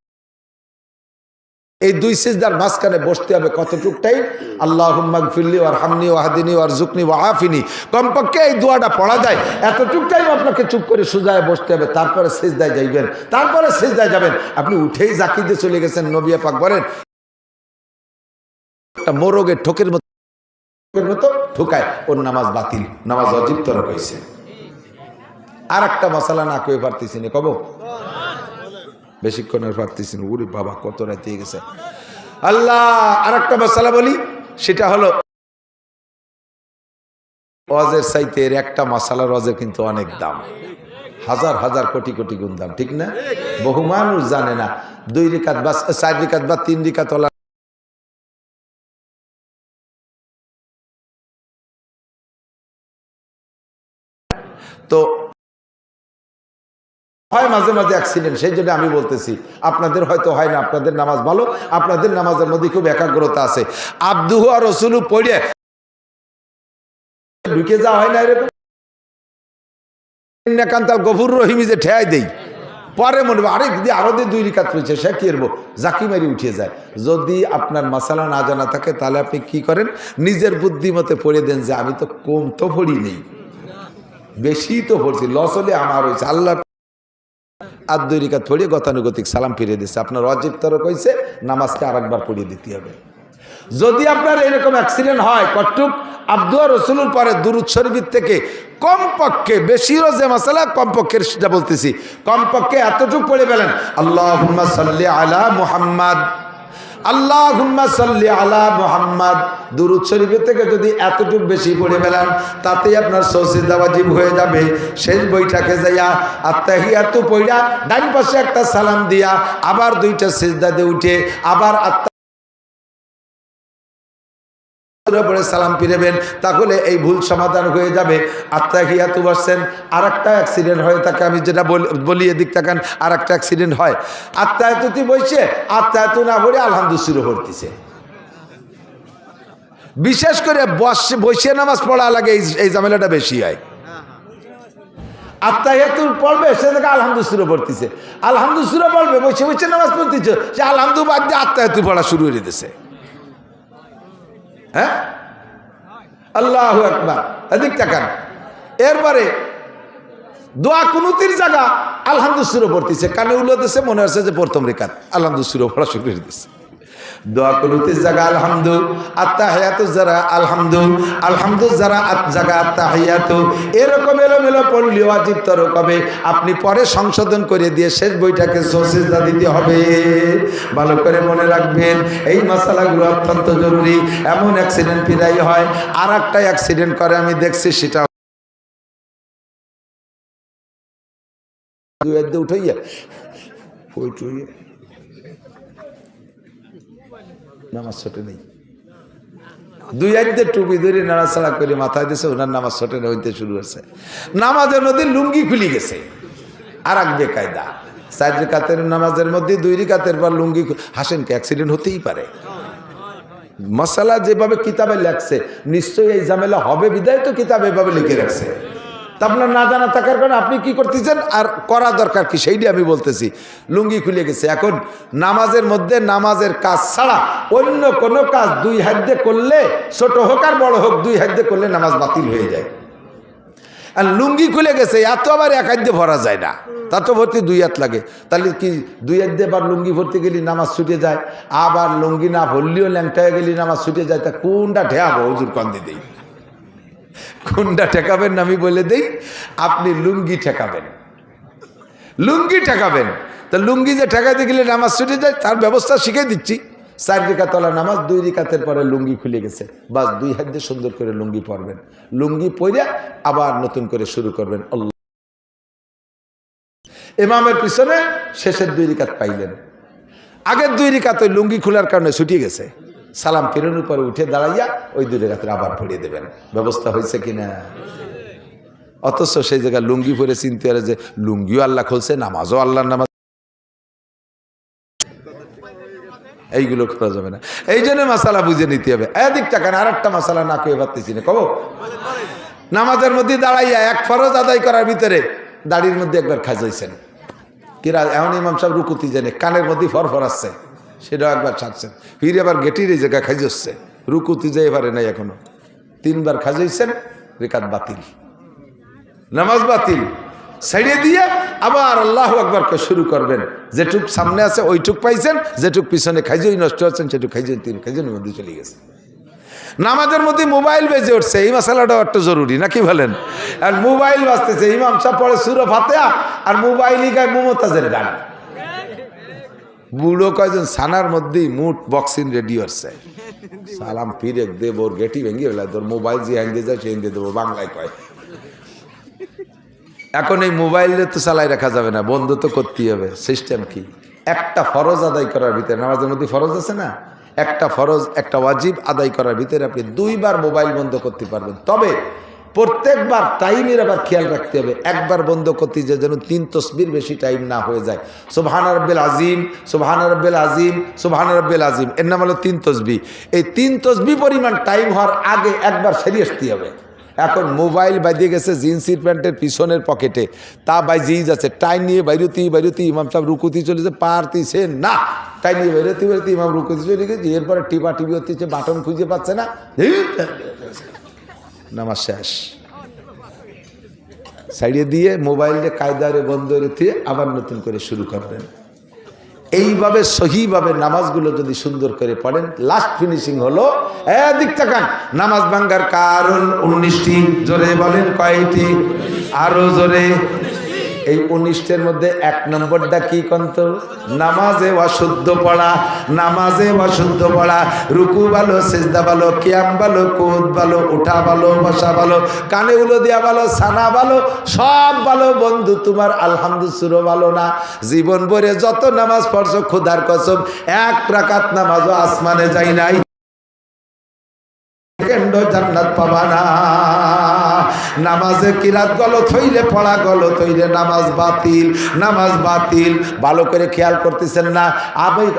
এই দুই সিজদার মাঝখানে বসতে হবে কতটুক টাইম? আল্লাহুম্মা গফিরলি ওয়ারহামনি ওয়াহদিনি ওয়ারযুকনি ওয়াআফিনি। কমপক্ষে এই দোয়াটা পড়া যায়, এতটুক টাইম আপনাকে চুপ করে সুজায় বসতে হবে। তারপরে সিজদায় যাইবেন, তারপরে সিজদায় যাবেন। আপনি উঠেই জাকি দিয়ে চলে গেছেন, নবী পাক বলেন একটা মোরগের ঠোকের মতো ঠোকায়, ওর নামাজ বাতিল, নামাজ ওয়াজিব তরক হয়েছে। আর একটা মশালা না কয়ে পারতেছি না, কব বেশিক্ষণের পারতেছি না। উরে বাবা, কত রাতে গেছে। আল্লাহ, আর একটা মশালা বলি, সেটা হলো ওয়াজের চাইতে এর একটা মশালার ওয়াজের কিন্তু অনেক দাম, হাজার হাজার কোটি কোটি গুণ দাম, ঠিক না? বহু মানুষ জানে না 2 রিকাত বা 4 রিকাত বা 3 রিকাত তো হয়, মাঝে মাঝে অ্যাক্সিডেন্ট। সেই জন্য আমি বলতেছি, আপনাদের হয়তো হয় না, আপনাদের নামাজ ভালো, আপনাদের নামাজের মধ্যে খুব একাগ্রতা আছে। আব্দুহু আর রসুলু পড়ে ঢুকে যাওয়া হয় না এরকম? কান্তাল গফুর রহিমি যে ঠেয়াই দেই, পরে মনে হবে আরে দিদি আরো 2 রিকাত রয়েছে, সে কি করবো, জাকি মারি উঠে যায়। যদি আপনার মাসালা না জানা থাকে, তাহলে আপনি কি করেন, নিজের বুদ্ধিমতে পড়ে দেন যে আমি তো কম তো পড়ি নেই, বেশি তো পড়ছি, লস হলে আমার হয়েছে। আল্লাহ আর 2 রিকাত পড়িয়ে গতানুগতিক সালাম ফিরিয়ে দিচ্ছে, আপনার ওয়াজিব তরক হয়েছে, নামাজকে আরেকবার পড়িয়ে দিতে হবে। যদি আপনার এরকম অ্যাক্সিডেন্ট হয়, কটুক আব্দু আর রসুলুর পরে দুরূদ শরীফের থেকে কমপক্ষে, বেশি রোজে মাসালা কমপক্ষে সেটা বলতেছি, কমপক্ষে এতটুকু পড়ে ফেলেন, আল্লাহুম্মা সাল্লি আলা মুহাম্মাদ, আল্লাহুম্মা সাল্লি আলা মুহাম্মাদ। দুরূদ শরীফের থেকে যদি এতটুকু বেশি পড়ে ফেলেন, তাতেই আপনার সিজদা ওয়াজিব হয়ে যাবে। শেষ বইটাকে যাইয়া আত্তাহিয়াতু পড়া, ডান পাশে একটা সালাম দিয়া, আবার 2টা সিজদা দিয়ে উঠে আবার পরে সালাম ফিরেবেন, তাহলে এই ভুল সমাধান হয়ে যাবে। আত্তাহিয়াতু বসছেন, আর একটা অ্যাক্সিডেন্ট হয়ে থাকে, আমি যেটা বলি এদিক তাকান, আর একটা অ্যাক্সিডেন্ট হয়, আত্তাহিয়াতুতে বসে আত্তাহিয়াতু না পড়ে আলহামদুলিল্লাহ শুরু করতেছে। বিশেষ করে বসে নামাজ পড়া লাগে, এই ঝামেলাটা বেশি হয়। আত্তাহিয়াতু পড়বে, সে থেকে আলহামদুলিল্লাহ শুরু করতেছে, আলহামদুলিল্লাহ পড়বে, বসে নামাজ পড়তেছে, সে আলহামদুলিল্লাহ বাদ দিয়ে আত্তাহিয়াতু পড়া শুরু করে দিতেছে। হ্যাঁ, আল্লাহু আকবার, এদিক তাকান। এরপরে দোয়া কুনুতের জায়গা আলহামদুলিল্লাহ পড়তেছে, কানে উল্লো দিচ্ছে, মনে হচ্ছে যে প্রথম রিকাত, আলহামদুলিল্লাহ পড়া শুরু করে দিচ্ছে। দোয়া কুনুতের জায়গা আলহামদু, আত্তাহিয়াতু যারা আলহামদু, আলহামদু যারা জায়গা আত্তাহিয়াতু, এরকম এলোমেলো পড়লে ওয়াজিব তরক হবে। আপনি পরে সংশোধন করে দিয়ে শেষ বইটাকে সিজদা দিতে হবে। ভালো করে মনে রাখবেন, এই মশালাগুলো অত্যন্ত জরুরি। এমন অ্যাক্সিডেন্ট প্রায় হয়, আর একটা অ্যাক্সিডেন্ট করে আমি দেখছি, সেটা উঠাইয়া নামাজ ছোটে নেই, 2 হাতে টুপি ধরে নাড়াচাড়া করে মাথায় দিয়েছে, ওনার নামাজ ছোটে হইতে শুরু হয়েছে। নামাজের মধ্যে লুঙ্গি খুলে গেছে, আর এক বেকায়দা। 4 রিকাতের নামাজের মধ্যে 2 রিকাতের পর লুঙ্গি, হাসেন কি, অ্যাক্সিডেন্ট হতেই পারে। মশালা যেভাবে কিতাবে লেখছে, নিশ্চয়ই এই ঝামেলা হবে, বিদায় তো কিতাবে এভাবে লিখে রাখছে। তা আপনার না জানা থাকার কারণে আপনি কি করতেছেন, আর করা দরকার কি, সেইটি আমি বলতেছি। লুঙ্গি খুলে গেছে, এখন নামাজের মধ্যে নামাজের কাজ ছাড়া অন্য কোনো কাজ 2 হাত দিয়ে করলে, ছোট হোক আর বড় হোক, 2 হাত দিয়ে করলে নামাজ বাতিল হয়ে যায়। আর লুঙ্গি খুলে গেছে, এত আবার 1 হাত দিয়ে ভরা যায় না, তা তো ভর্তি 2 হাত লাগে। তাহলে কি 2 হাত দিয়ে আবার লুঙ্গি ভর্তি গেলে নামাজ ছুটে যায়, আবার লুঙ্গি না ভরলেও ল্যাংটায় গেলে নামাজ ছুটে যায়। তা কোনটা ঠেয়াবো, হুজুর কান্দি দেই, কোনটা ঠেকাবেন আমি বলে দেই। আপনি লুঙ্গি ঠেকাবেন, লুঙ্গি ঠেকাবেন। তা লুঙ্গি যে ঠেকাইতে গেলে নামাজ ছুটে যায়, তার ব্যবস্থা শিখিয়ে দিচ্ছি। 4 রিকাতওয়ালা নামাজ, 2 রিকাতের পরে লুঙ্গি খুলে গেছে, বাস 2 হাত দিয়ে সুন্দর করে লুঙ্গি পরবেন, লুঙ্গি পরে আবার নতুন করে শুরু করবেন। আল্লাহ, ইমামের পিছনে শেষের 2 রিকাত পাইলেন। আগের 2 রিকাত ওই লুঙ্গি খোলার কারণে ছুটিয়ে গেছে, সালাম ফিরানোর পরে উঠে দাঁড়াইয়া ওই 2 রাকাত আবার পড়িয়ে দেবেন। ব্যবস্থা হয়েছে কিনা? অথচ সেই জায়গায় লুঙ্গি পরে চিনতে পারে যে লুঙ্গিও আল্লাহ খুলছে, নামাজও আল্লাহর নামাজ, এইগুলো করা যাবে না। এই জন্য মাসালা বুঝে নিতে হবে। এদিক টাকা আর একটা মাসালা না কয়ে পারতেছি না, কব নামাজের মধ্যে দাঁড়াইয়া এক ফরজ আদায় করার ভিতরে দাড়ির মধ্যে একবার খাজাইছেন, কিরা এমন ইমাম সাহেব রুকুতি জানে কানের মধ্যে ফরফর আসছে, সেটাও একবার ছাড়ছেন, ফিরে আবার গেটির এই জায়গায় খাইজচ্ছে, রুকুতি যেতে পারে নাই এখনো, 3 বার খাজাইছেন, রেকাত বাতিল, নামাজ বাতিল। ছেড়ে দিয়ে আবার আল্লাহু আকবারকে শুরু করবেন। যেটুক সামনে আছে ওইটুক পাইছেন, যেটুক পিছনে খাইজই নষ্ট হচ্ছেন সেটুক খাইজই 3 খাইজনের মধ্যে চলে গেছে। নামাজের মধ্যে মোবাইল বেজে উঠছে, এই মশালাটাও একটু জরুরি নাকি বলেন? আর মোবাইল বাজতেছে, ইমাম সাহেব পড়ে সূরা ফাতিহা আর মোবাইলই গায় মুমতাজের গান। বুড়ো কয়জন ছানার মধ্যেই মুট বক্সিং রেডি হচ্ছে, সালাম ফিরে দেব, ওর গেটি ভেঙে ফেলা, তোর মোবাইল যে হ্যাঙ্গে যায় সে হ্যাঙ্গে দেবো, বাংলায় কয়। এখন এই মোবাইলে তো চালাই রাখা যাবে না, বন্ধ তো করতেই হবে। সিস্টেম কি? একটা ফরজ আদায় করার ভিতরে, নামাজের মধ্যে ফরজ আছে না, একটা ফরজ একটা ওয়াজিব আদায় করার ভিতরে আপনি 2 বার মোবাইল বন্ধ করতে পারবেন। তবে প্রত্যেকবার টাইমের আবার খেয়াল রাখতে হবে, একবার বন্ধ করতে যে যেন 3 তসবির বেশি টাইম না হয়ে যায়। সুবহান রাব্বিল আজিম, সুবহান রাব্বিল আজিম, সুবহান রাব্বিল আজিম, এর নাম হলো 3 তসবিহ। এই 3 তসবিহ পরিমাণ টাইম হওয়ার আগে একবার সেরে আসতে হবে। এখন মোবাইল বাইরে গেছে জিন্সের প্যান্টের পিছনের পকেটে, তা বাইরেই যাচ্ছে, টাইম নিয়ে বাইরতি ইমাম সাহেব রুকুতি চলেছে, পারতিছে না, টাইম নিয়ে বাইরতি ইমাম রুকুতি চলে গেছে, এরপরে টিপি হচ্ছে, বাটন খুঁজে পাচ্ছে না, নামাজ শেষ। সাইডে দিয়ে মোবাইলে কায়দারে বন্ধ রেখে আবার নতুন করে শুরু করবেন। এইভাবে সহিভাবে নামাজগুলো যদি সুন্দর করে পড়েন, লাস্ট ফিনিশিং হলো এদিক তাকান, নামাজ ভাঙ্গার কারণ 19টি। জোরে বলেন কয়টি? আরো জোরে। এই 19টের মধ্যে 1 নম্বরটা কি কন্ত? নামাজে অশুদ্ধ পড়া। নামাজে অশুদ্ধ পড়া, রুকু ভালো, সিজদা ভালো, কিয়াম ভালো, কুদ ভালো, উঠা ভালো, বসা ভালো, কানে উলো দিয়া ভালো, সানা ভালো, সব ভালো, বন্ধু তোমার আলহামদুলিল্লাহ ভালো না। জীবন ভরে যত নামাজ পড়ছো খোদার কসম 1 রাকাত নামাজও আসমানে যাই নাই, জান্নাত পাবা না। নামাজে কিরাত গলত হইলে, পড়া গলত হইলে নামাজ বাতিল, নামাজ বাতিল। ভালো করে খেয়াল করতেছেন না,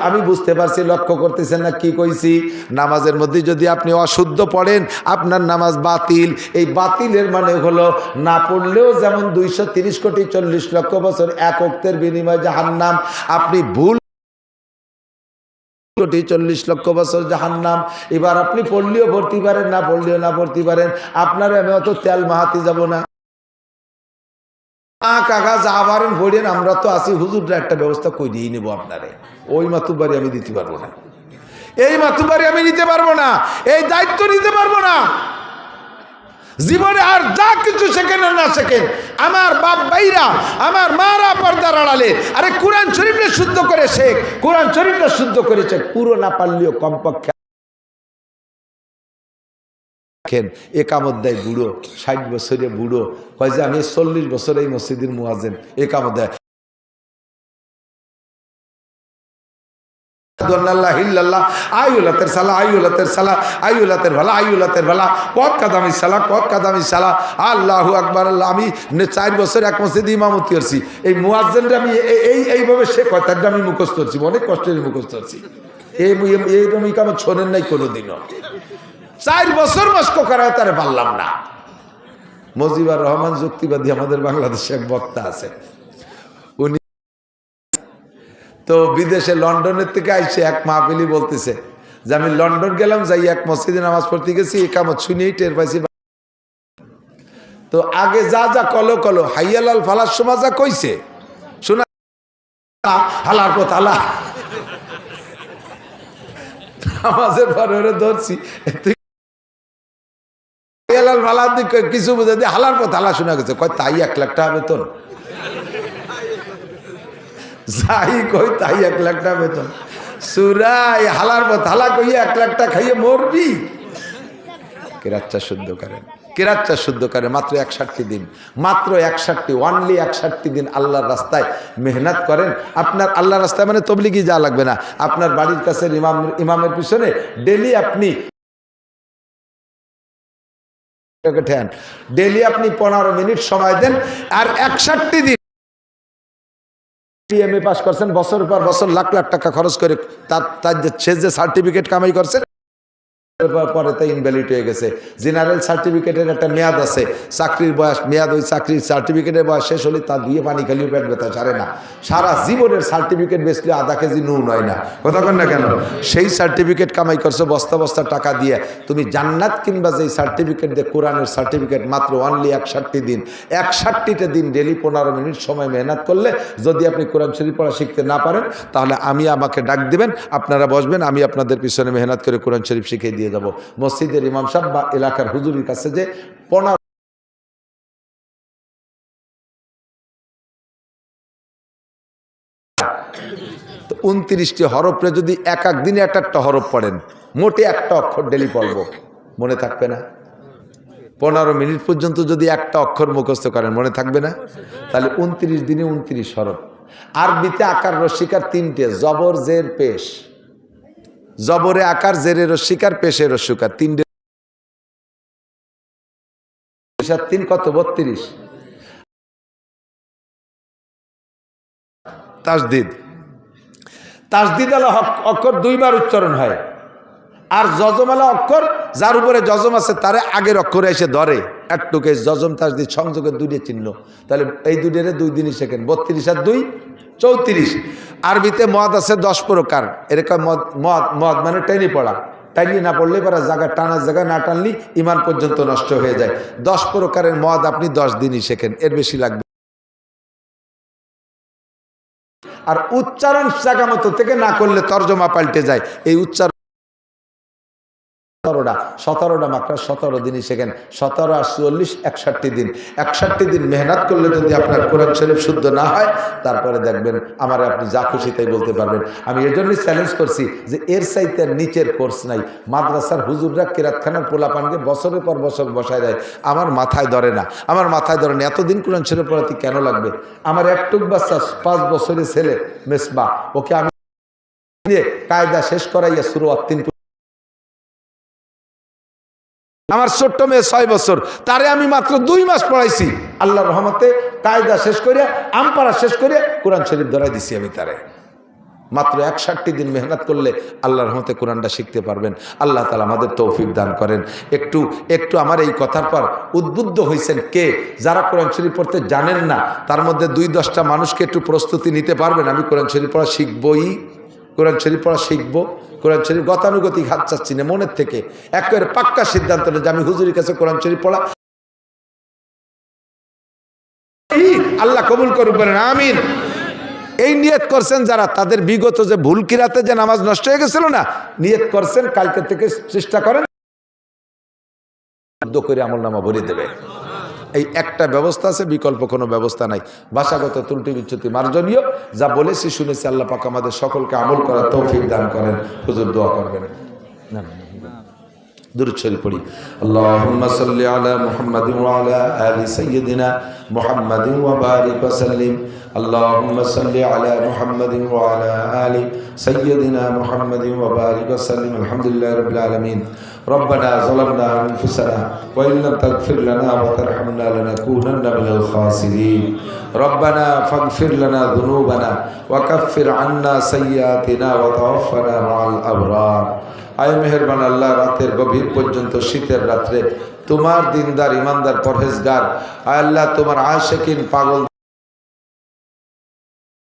আমি বুঝতে পারছি, লক্ষ্য করতেছেন না কি কইছি। নামাজের মধ্যে যদি আপনি অশুদ্ধ পড়েন আপনার নামাজ বাতিল। এই বাতিলের মানে হলো না পড়লেও যেমন 230 কোটি 40 লক্ষ বছর 1 ওয়াক্তের বিনিময়ে জাহান্নাম, আপনি ভুল 40 লক্ষ বছর জাহান্নাম। এবার আপনি পড়লেও ভর্তি পারেন, না পড়লেও না ভর্তি পারেন, আপনার আমি অত তেল মাহাতি যাব না। কাকা যা পারেন পড়েন, আমরা তো আছি, হুজুররা একটা ব্যবস্থা করিয়েই নেবো আপনারে। ওই মাতুবাড়ি আমি দিতে পারবো না, এই মাতুবাড়ি আমি নিতে পারবো না, এই দায়িত্ব নিতে পারবো না। জীবনে আর যা কিছু শেখেন না শেখেন, আমার বাপ ভাইরা, আমার মারা পর্দার আড়ালে, আরে কোরআন শরীফটা শুদ্ধ করে শেখ, কোরআন শরীফটা শুদ্ধ করে শেখ, পুরো না পারলেও কমপক্ষে। একামত দেয় বুড়ো, 60 বছরে বুড়ো, কয় যে আমি 40 বছর এই মসজিদের মুয়াজ্জিন, একামত দেয়। আল্লাহু আকবার। আমি 4 বছর এক মসজিদে ইমামতি করছি, এই মুয়াজ্জিনটা আমি এইভাবে সে কথাটা আমি মুখস্থ করছি, অনেক কষ্টের মুখস্থ করছি। এইরকম ইকামত শোনেন নাই কোনোদিনও। 4 বছর মস্ক করা তারে পারলাম না। মুজিবুর রহমান যুক্তিবাদী আমাদের বাংলাদেশে এক বক্তা আছে, উনি তো বিদেশে লন্ডনের থেকে আইসে এক মাহফিলি বলতেছে যে আমি লন্ডন গেলাম, যাই এক মসজিদে নামাজ পড়তে গেছি, একামত শুনেই টের পাইছি। তো আগে যা যা কলো হাইয়ালাল ফালার সময় যা কইছে শোনা, হালার পথ হালা, নামাজের পরে ওরে ধরছি, হাইয়ালাল ফালার দিক কিছু বুঝে দিয়ে হালার পথ হালা শোনা গেছে, কয় তাই 1 লাখ টাকা বেতন, যাই কই তাই 1 লাখ টাকা বেতন। সুরাই হালার পথ হালা কইয়া 1 লাখ টাকা খাইয়ে মরবি। কেরাচ্চা শুদ্ধ করেন। কেরাতটা শুদ্ধ করে মাত্র 61 দিন, মাত্র 61, অনলি 61 দিন আল্লাহর রাস্তায় মেহনত করেন। আপনার আল্লাহর রাস্তায় মানে তবলিগি যা লাগবে না, আপনার বাড়ির কাছে ইমামের পিছনে ডেলি আপনি 15 মিনিট সময় দেন, আর 61 দিন এমএ পাস করছেন, বছর পর বছর লাখ লাখ টাকা খরচ করে তার যে সার্টিফিকেট কামাই করছেন, পরে তো ইনভ্যালিড হয়ে গেছে। জেনারেল সার্টিফিকেটের একটা মেয়াদ আছে, চাকরির বয়স মেয়াদ, ওই চাকরির সার্টিফিকেটের বয়স শেষ হলে তার দিয়ে পানি খালিও পেট ব্যথা ছাড়ে না। সারা জীবনের সার্টিফিকেট বেচলে আধা কেজি নুন হয় না, কথা কন না কেন? সেই সার্টিফিকেট কামাই করছো বস্তা বস্তা টাকা দিয়ে, তুমি জান্নাত কিনবা যেই সার্টিফিকেট দিয়ে, কোরআনের সার্টিফিকেট মাত্র অনলি 61 দিন। 61টা দিন ডেলি 15 মিনিট সময় মেহনত করলে যদি আপনি কোরআন শরীফ পড়া শিখতে না পারেন, তাহলে আমাকে ডাক দিবেন, আপনারা বসবেন, আমি আপনাদের পিছনে মেহনত করে কোরআন শরীফ শিখিয়ে দিয়ে যাব। মসজিদের ইমাম সাহেব বা এলাকার হুজুরের কাছে যে 29টি হরফে যদি এক দিনে একটা হরফ পড়েন, মোটে একটা অক্ষর ডেলি পড়ব, মনে থাকবে না? 15 মিনিট পর্যন্ত যদি একটা অক্ষর মুখস্থ করেন, মনে থাকবে না? তাহলে 29 দিনে 29 হরফ। আরবিতে আকার রস্বীকার 3টে, জবর জের পেশ। জবরে আকার, জেরে রস্বীকার, পেশে রস্বীকার, 3টে। 3 কত? 32। তাসদিদ, তাসদিদ আলা অক্ষর 2 বার উচ্চারণ হয়। আর জজম আলা অক্ষর, যার উপরে জজম আছে তারে আগের অক্ষরে এসে ধরে একটুকে। জজম তাসদিদ সংযোগের 2টে চিহ্ন, তাহলে এই 2টের 2 দিনই শেখেন। 32 আর 2 34। আরবিতে মদ আছে 10 প্রকার, এরকম মদ মানে টেনে পড়া, টাইনি না পড়লে পারা জায়গা টানার জায়গায় না টানলি ইমান পর্যন্ত নষ্ট হয়ে যায়। 10 প্রকারের মদ আপনি 10 দিনই শেখেন, এর বেশি লাগবে। আর উচ্চারণ জায়গা মতো থেকে না করলে তর্জমা পাল্টে যায়। এই উচ্চারণ 17টা মাত্রা 17 দিনই শেখেন। 17 আর 44, 61 দিন। 61 দিন মেহনত করলে যদি আপনার কোরআন শরীফ শুদ্ধ না হয়, তারপরে দেখবেন আমার আপনি যা খুশি তাই বলতে পারবেন। আমি এর জন্যই চ্যালেঞ্জ করছি যে এর চাইতে নিচের কোর্স নাই। মাদ্রাসার হুজুররা কেরাতখানার পোলাপানকে বছরের পর বছর বসায় দেয়, আমার মাথায় ধরে না, আমার মাথায় ধরে না। এতদিন কোরআন শরীফ পড়াতে কেন লাগবে? আমার একটুক বাচ্চা 5 বছরের ছেলে মেসবা, ওকে আমি কায়দা শেষ করাইয়া শুরু অত্যন্ত। আমার ছোট্ট মেয়ে 6 বছর, তারে আমি মাত্র 2 মাস পড়াইছি। আল্লাহর রহমতে কায়দা শেষ করে, আমপাড়া শেষ করে কোরআন শরীফ ধরাই দিছি আমি তারে। মাত্র 61 দিন মেহনত করলে আল্লাহর রহমতে কোরআনটা শিখতে পারবেন। আল্লাহ তাআলা আমাদের তৌফিক দান করেন। একটু আমার এই কথার পর উদ্বুদ্ধ হয়েছেন কে? যারা কোরআন শরীফ পড়তে জানেন না, তার মধ্যে 2-10টা মানুষকে একটু প্রস্তুতি নিতে পারবেন। আমি কোরআন শরীফ পড়া শিখবই, কোরআন শরীফ পড়া শিখবো। কোরআন শরীফ গতানুগতিক হাত চাচ্ছি না, মনের থেকে একেবারে পাক্কা সিদ্ধান্ত নেই যে আমি হুজুরের কাছে কোরআন শরীফ পড়া। আল্লাহ কবুল করবেন, আমিন। এই নিয়ত করছেন যারা, তাদের বিগত যে ভুল কিরাতে যে নামাজ নষ্ট হয়ে গেছিল না, নিয়ত করছেন কালকে থেকে চেষ্টা করেন করে আমলনামা ভরে দেবে। এই একটা ব্যবস্থা আছে, বিকল্প কোনো ব্যবস্থা নাই। ভাষাগত ত্রুটি বিচ্যুতি মার্জনীয়, যা বলেছি শুনেছি, আল্লাহ পাক আমাদের সকলকে আমল করার তৌফিক দান করেন। হুজুর দোয়া করবেন। দুরূদ শরীফ পড়ি। আল্লাহুম্মা সাল্লি আলা মুহাম্মাদিন ওয়া আলা আলি সাইয়্যিদিনা মুহাম্মাদিন ওয়া বারিক ওয়া সাল্লিম। আল্লাহুম্মা সাল্লি আলা মুহাম্মাদিন ওয়া আলা আলি সাইয়্যিদিনা মুহাম্মাদিন ওয়া বারিক ওয়া সাল্লিম। আলহামদুলিল্লাহি রাব্বিল আলামিন। ربنا ظلمنا أنفسنا وإن لم تغفر لنا وترحمنا لنكونن من الخاسرين. ربنا فاغفر لنا ذنوبنا وكفر عنا سيئاتنا وتوفنا مع الأبرار. আয় মেহেরবান আল্লাহ, রাতের গভীর পর্যন্ত শীতের রাত্রে তোমার দিনদার ইমানদার পরহেজগার আয় আল্লাহ, তোমার আশিকিন পাগল